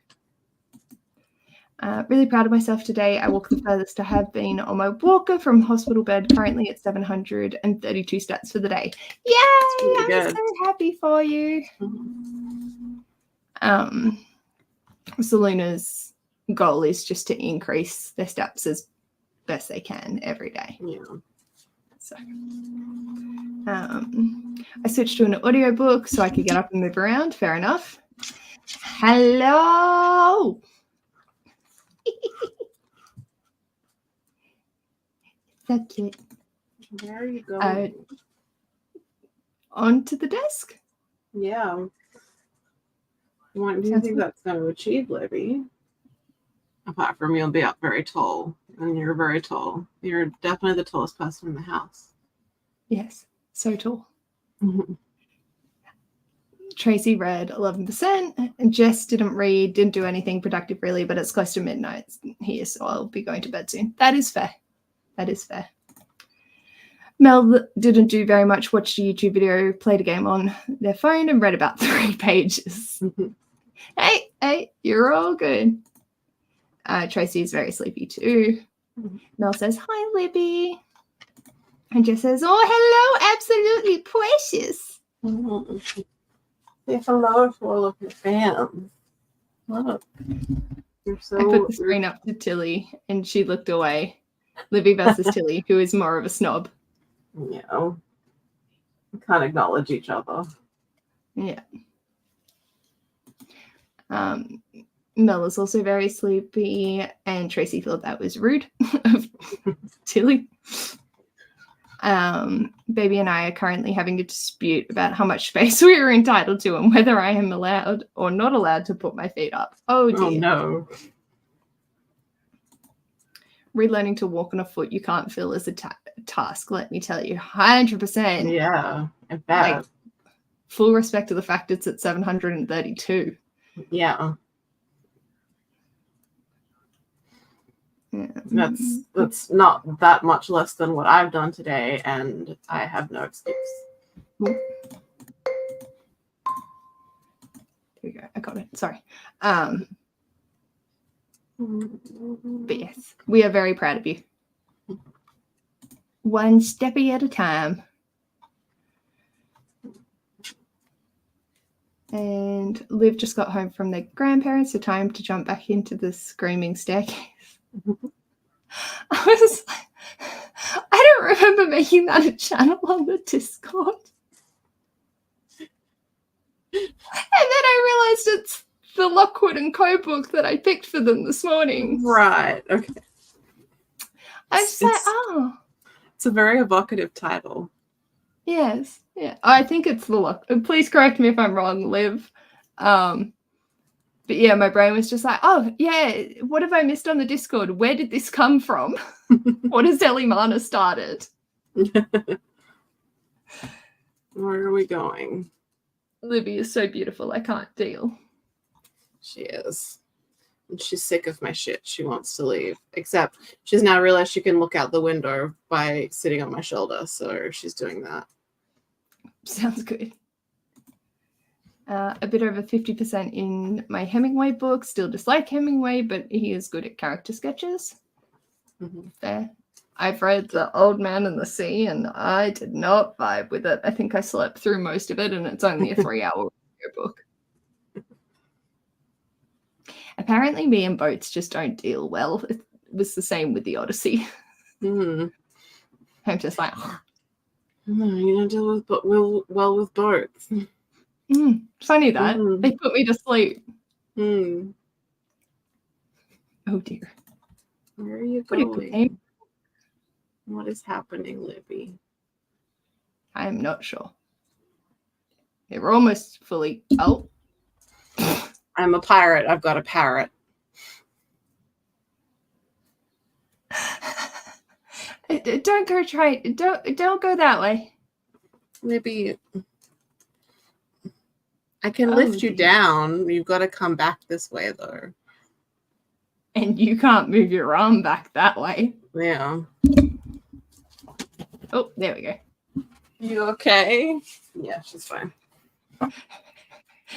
really proud of myself today. I walked the furthest I have been on my walker from hospital bed, currently at 732 stats for the day. Yay! Really I'm so happy for you. Selena's goal is just to increase their stats as best they can every day. Yeah. So I switched to an audiobook so I could get up and move around. Fair enough. Hello. So cute. Where are you going? Onto the desk. Yeah. What do you think that's going to achieve, Libby? Apart from you'll be up very tall, and you're very tall. You're definitely the tallest person in the house. Yes, so tall. Tracy read 11%, and Jess didn't read, didn't do anything productive really, but it's close to midnight here, so I'll be going to bed soon. That is fair. That is fair. Mel didn't do very much, watched a YouTube video, played a game on their phone, and read about 3 pages. Hey, you're all good. Tracy is very sleepy too. Mel says, hi, Libby. And Jess says, oh, hello, absolutely precious. Say hello to all of your fans. Look. You're so... I put the screen up to Tilly, and she looked away. Libby versus Tilly, who is more of a snob. Yeah. We can't acknowledge each other. Yeah. Mel is also very sleepy, and Tracy thought that was rude of Tilly. Baby and I are currently having a dispute about how much space we are entitled to and whether I am allowed or not allowed to put my feet up. Oh, dear. Oh, no. Relearning to walk on a foot you can't feel is a task, let me tell you. 100%. Yeah, I bet. Like, full respect to the fact it's at 732. Yeah. That's not that much less than what I've done today, and I have no excuse. There we got it. Sorry. But yes, we are very proud of you. One steppy at a time. And Liv just got home from their grandparents, so time to jump back into the screaming staircase. I don't remember making that a channel on the Discord. And then I realized it's the Lockwood and Co book that I picked for them this morning. Right. Okay. I was just like, oh. It's a very evocative title. Yes. Yeah. I think it's the look. Please correct me if I'm wrong, Liv. But yeah, my brain was just like, oh, yeah, what have I missed on the Discord? Where did this come from? What has Elimana started? Where are we going? Libby is so beautiful. I can't deal. She is. And she's sick of my shit. She wants to leave. Except she's now realized she can look out the window by sitting on my shoulder. So she's doing that. Sounds good. A bit over 50% in my Hemingway book. Still dislike Hemingway, but he is good at character sketches. Mm-hmm. There. I've read The Old Man and the Sea, and I did not vibe with it. I think I slept through most of it, and it's only a 3-hour book. Apparently, me and boats just don't deal well. It was the same with the Odyssey. Mm-hmm. I'm just like, No, you don't deal with well with boats. funny that. They put me to sleep. Mm. Oh dear. Where are you What going? What is happening, Libby? I'm not sure. They were almost fully. Oh. I'm a pirate. I've got a parrot. Don't go try. Don't go that way. Maybe I can lift you down. You've got to come back this way, though. And you can't move your arm back that way. Yeah. Oh, there we go. You okay? Yeah, she's fine.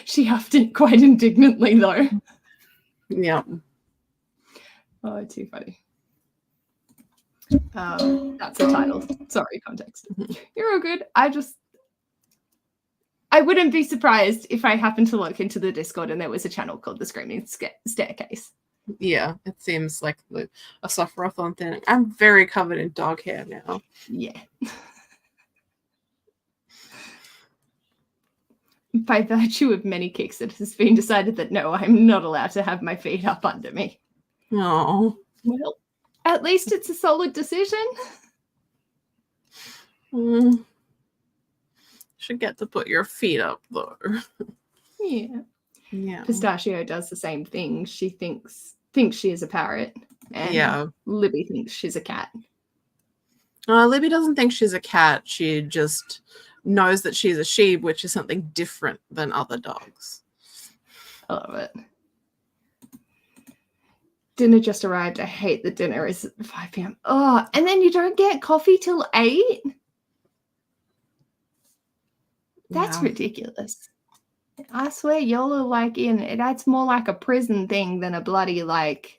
She huffed it quite indignantly, though. Yeah. Oh, too funny. That's the title. Sorry, context. You're all good. I wouldn't be surprised if I happened to look into the Discord and there was a channel called The Screaming Staircase. Yeah, it seems like a SufferaSeasonAthon thing. I'm very covered in dog hair now. Yeah. By virtue of many kicks, it has been decided that no, I'm not allowed to have my feet up under me. No. Well, at least it's a solid decision. Should get to put your feet up, though. Yeah. Yeah. Pistachio does the same thing. She thinks she is a parrot. And yeah. Libby thinks she's a cat. Libby doesn't think she's a cat. She just knows that she's a sheep, which is something different than other dogs. I love it. Dinner just arrived. I hate that dinner is at 5 p.m. Oh, and then you don't get coffee till 8? That's ridiculous. I swear y'all are like that's more like a prison thing than a bloody like.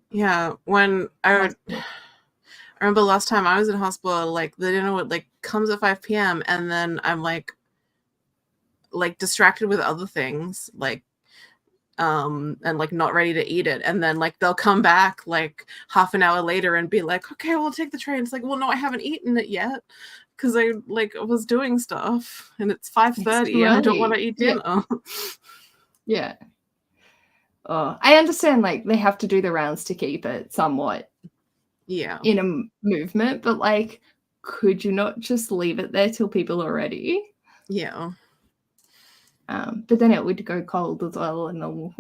Yeah, when I remember last time I was in hospital, like the dinner would like comes at 5 p.m. and then I'm like distracted with other things, like and like not ready to eat it, and then like they'll come back like half an hour later and be like, okay, we'll take the tray. And it's like, well, no, I haven't eaten it yet because I was doing stuff, and it's 5:30 and I don't want to eat dinner. Yeah. Oh, I understand like they have to do the rounds to keep it somewhat in a movement, but like could you not just leave it there till people are ready? Yeah. But then it would go cold as well, and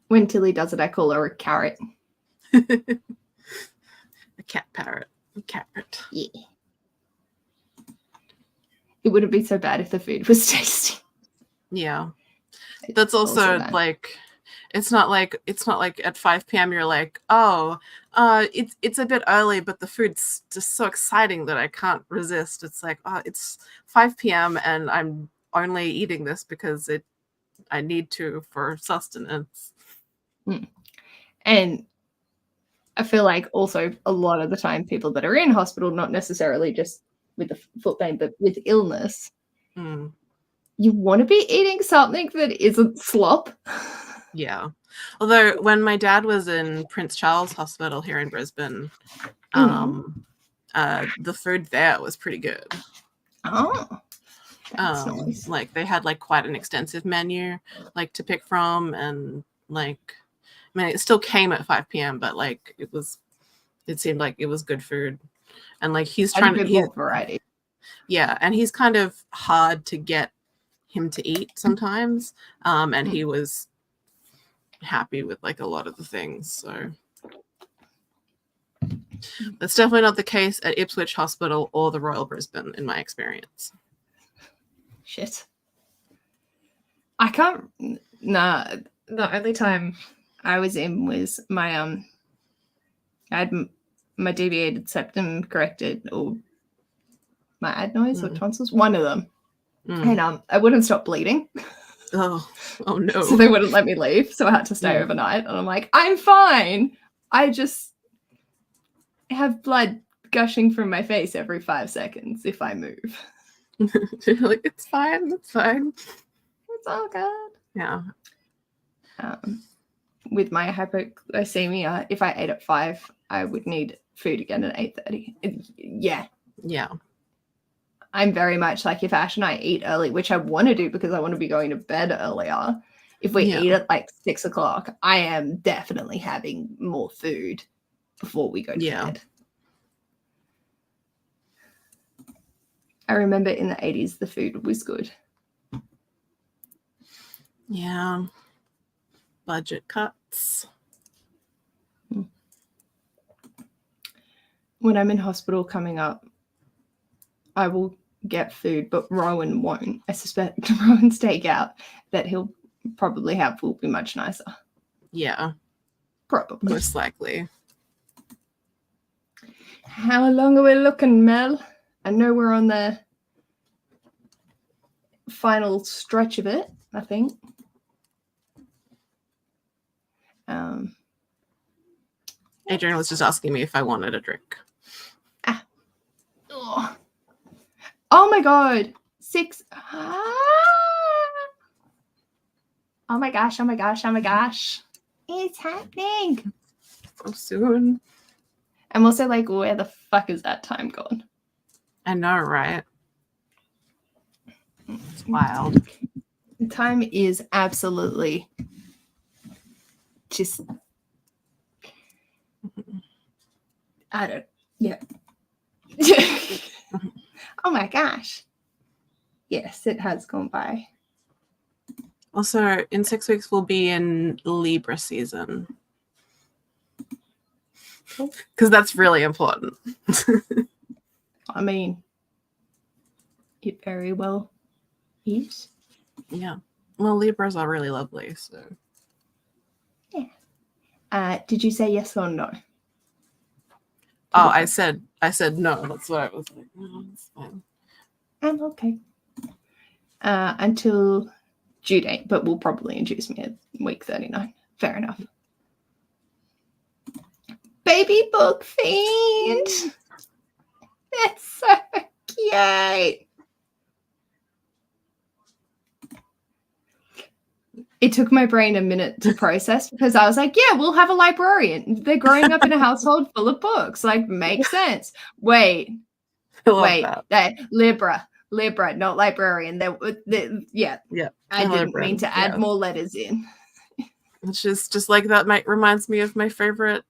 when Tilly does it, I call her a carrot. A cat parrot. A carrot. Yeah. It wouldn't be so bad if the food was tasty. Yeah. That's also like It's not like at 5 p.m. you're like, oh, it's a bit early, but the food's just so exciting that I can't resist. It's like, oh, it's 5 p.m. and I'm only eating this because I need to for sustenance. And I feel like also a lot of the time people that are in hospital, not necessarily just with the foot pain, but with illness, you want to be eating something that isn't slop. Yeah. Although when my dad was in Prince Charles Hospital here in Brisbane, the food there was pretty good. Oh, that's nice. Like they had like quite an extensive menu like to pick from, and like, I mean, it still came at 5 p.m., but like it seemed like it was good food. And like he's variety. Yeah, and he's kind of hard to get him to eat sometimes. And he was happy with like a lot of the things. So that's definitely not the case at Ipswich Hospital or the Royal Brisbane in my experience. Shit. I can't. Nah, the only time I was in was my I had my deviated septum corrected, or my adenoids or tonsils, one of them, and I wouldn't stop bleeding. Oh no! So they wouldn't let me leave, so I had to stay overnight. And I'm like, I'm fine. I just have blood gushing from my face every 5 seconds if I move. Like, it's fine. It's fine. It's all good. Yeah. With my hypoglycemia, if I ate at 5, I would need food again at 8:30. Yeah. I'm very much like, if Ash and I eat early, which I want to do because I want to be going to bed earlier. If we eat at like 6 o'clock, I am definitely having more food before we go to bed. I remember in the 80s, the food was good. Yeah. Budget cuts. When I'm in hospital coming up, I will get food, but Rowan won't. I suspect Rowan's takeout that he'll probably have will be much nicer. Yeah. Probably. Most likely. How long are we looking, Mel? I know we're on the final stretch of it, I think. Adrian was just asking me if I wanted a drink. Oh my god. 6. Oh my gosh, oh my gosh, oh my gosh. It's happening. So soon. I'm also like, where the fuck is that time gone? I know, right? It's wild. Time is absolutely just, I don't, yeah. Oh my gosh. Yes, it has gone by. Also, in 6 weeks, we'll be in Libra season. Because that's really important. I mean, it very well is. Yeah. Well, Libras are really lovely, so. Yeah. Did you say yes or no? Oh, I said no. That's what I was like. No, it's fine. I'm okay. Until due date, but will probably induce me at week 39. Fair enough. Baby book fiend. That's so cute. It took my brain a minute to process because I was like, yeah, we'll have a librarian. They're growing up in a household full of books. Like, makes sense. Wait. That Libra, not librarian. Yeah. I didn't mean to add more letters in. It's just like that reminds me of my favorite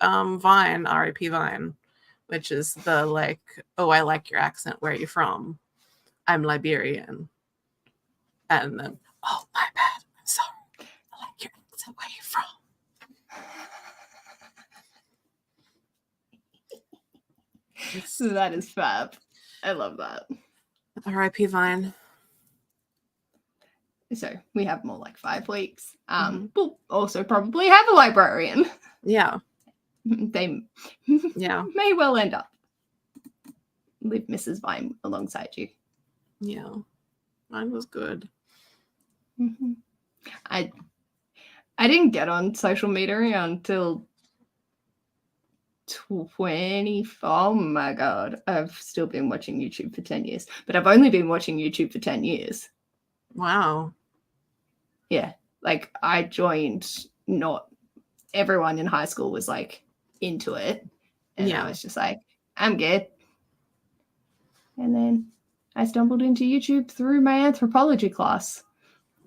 Vine, R.I.P. Vine, which is the like, oh, I like your accent. Where are you from? I'm Liberian. And then, oh, my bad. I'm sorry. I like your accent. Where are you from? That is fab. I love that. R.I.P. Vine. So we have more like 5 weeks. Mhm. We'll also probably have a librarian. Yeah. They Yeah. may well end up with Mrs. Vine alongside you. Yeah. Mine was good. Mm-hmm. I didn't get on social media until 24. Oh my god, I've still been watching YouTube for 10 years, but I've only been watching YouTube for 10 years. Wow. Yeah, like I joined, not everyone in high school was like into it, and Yeah. I was just like, I'm good. And then I stumbled into YouTube through my anthropology class,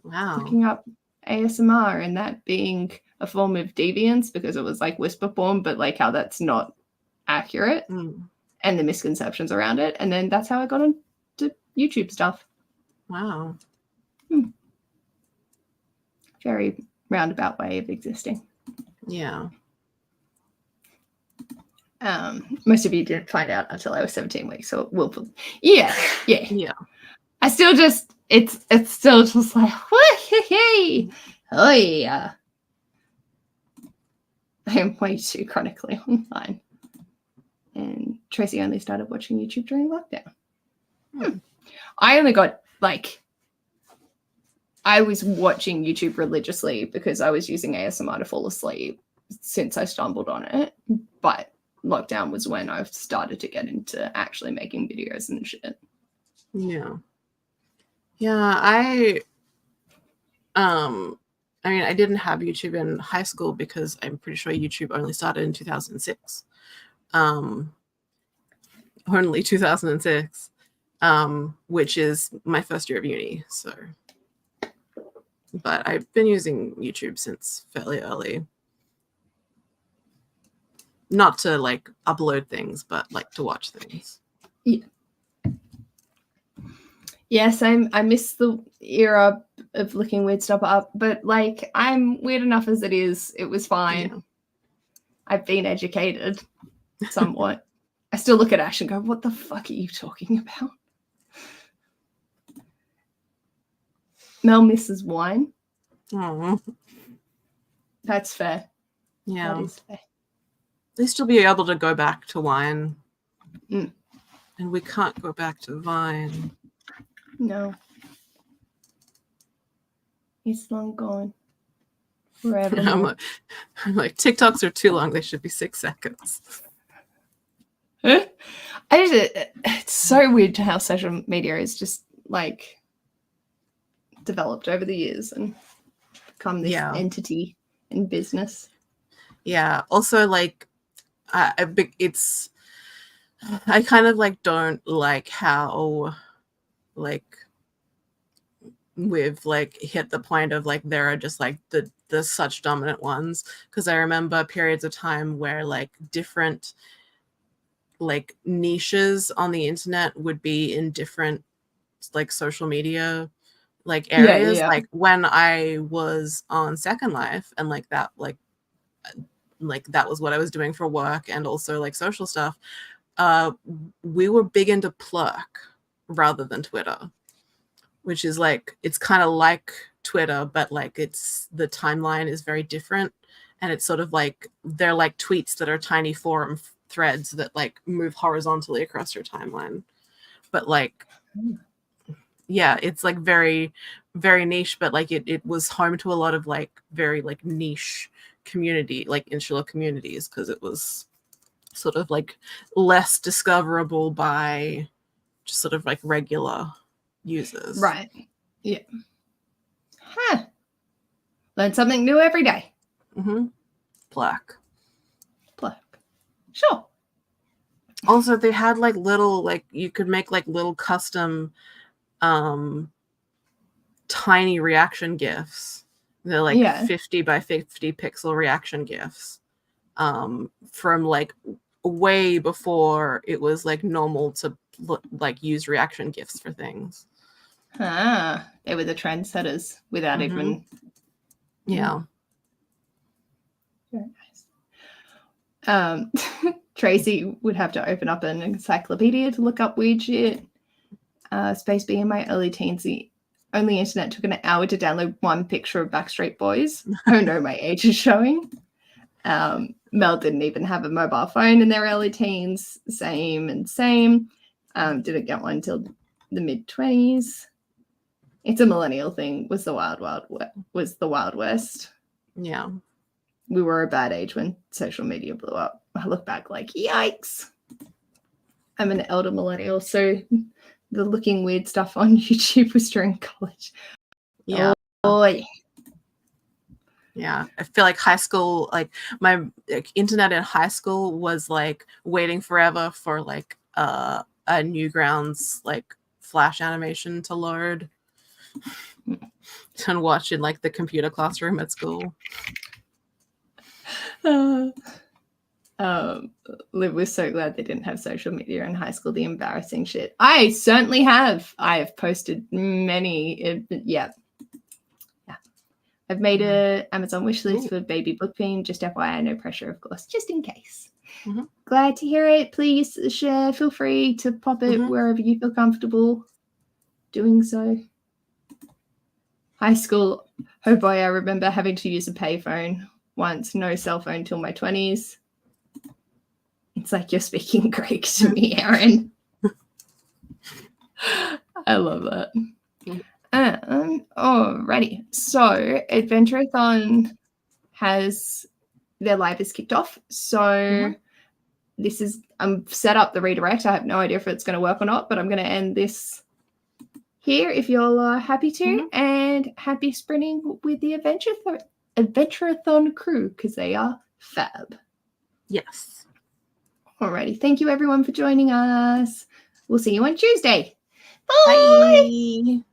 Wow. looking up ASMR, and that being a form of deviance because it was like whisper porn, but like how that's not accurate Mm. and the misconceptions around it. And then that's how I got into YouTube stuff. Wow. Very roundabout way of existing. Yeah. Most of you didn't find out until I was 17 weeks, so we'll yeah. Yeah. I still just it's still just like hey, oh yeah. I am way too chronically online. And Tracy only started watching YouTube during lockdown. I only got I was watching YouTube religiously because I was using ASMR to fall asleep since I stumbled on it. But lockdown was when I started to get into actually making videos and shit. Yeah. Yeah, I mean, I didn't have YouTube in high school because I'm pretty sure YouTube only started in 2006. Only 2006, which is my first year of uni. So, but I've been using YouTube since fairly early. Not to like upload things, but like to watch things. Yeah. Yes, I miss the era of looking weird stuff up, but like I'm weird enough as it is. It was fine. Yeah. I've been educated somewhat. I still look at Ash and go, what the fuck are you talking about? Mel misses wine. Oh, That's fair. yeah. That is fair. At least you'll be able to go back to wine. Mm. And we can't go back to Vine. No. It's long gone. Forever. I'm like, TikToks are too long. They should be 6 seconds. It's so weird to how social media is just like developed over the years and become this entity in business. Yeah. Also, like, I kind of like don't like how like we've like hit the point of like there are just like the such dominant ones, because I remember periods of time where like different like niches on the internet would be in different like social media like areas. Yeah. Like when I was on Second Life and like that was what I was doing for work and also like social stuff, we were big into Plurk rather than Twitter, which is like, it's kind of like Twitter, but like it's the timeline is very different, and it's sort of like they're like tweets that are tiny forum threads that like move horizontally across your timeline. But like, yeah, it's like very, very niche, but like it was home to a lot of like very like niche community, like insular communities, because it was sort of like less discoverable by just sort of like regular users. Right. Yeah. Huh. Learn something new every day. Mm-hmm. Black. Sure. Also, they had like little, like you could make like little custom tiny reaction GIFs. They're like 50 by 50 pixel reaction GIFs from like way before it was like normal to like use reaction GIFs for things. They were the trendsetters without even. Yeah. Very nice. Tracy would have to open up an encyclopedia to look up weird shit. Space B in my early teens, only internet took an hour to download one picture of Backstreet Boys. Oh no, my age is showing. Mel didn't even have a mobile phone in their early teens. Same. Didn't get one until the mid-20s. It's a millennial thing. Was the Wild West. Yeah. We were a bad age when social media blew up. I look back like, yikes. I'm an elder millennial, so the looking weird stuff on YouTube was during college. Yeah. Boy. Yeah. I feel like high school, like my internet in high school was like waiting forever for like a Newgrounds like Flash animation to load and watch in like the computer classroom at school. Liv was so glad they didn't have social media in high school. The embarrassing shit. I certainly have. I have posted many. Yeah. I've made a Amazon wish list for baby Bookbeam. Just FYI, no pressure, of course, just in case. Mm-hmm. Glad to hear it. Please share. Feel free to pop it wherever you feel comfortable doing so. High school. Oh boy, I remember having to use a payphone once. No cell phone till my 20s. It's like you're speaking Greek to me, Erin. I love that. Alrighty. So Adventure-a-thon their live is kicked off. So this is, I'm set up the redirect. I have no idea if it's going to work or not, but I'm going to end this here if you're happy to, and happy sprinting with the Adventure-a-thon crew because they are fab. Yes. Alrighty. Thank you everyone for joining us. We'll see you on Tuesday. Bye.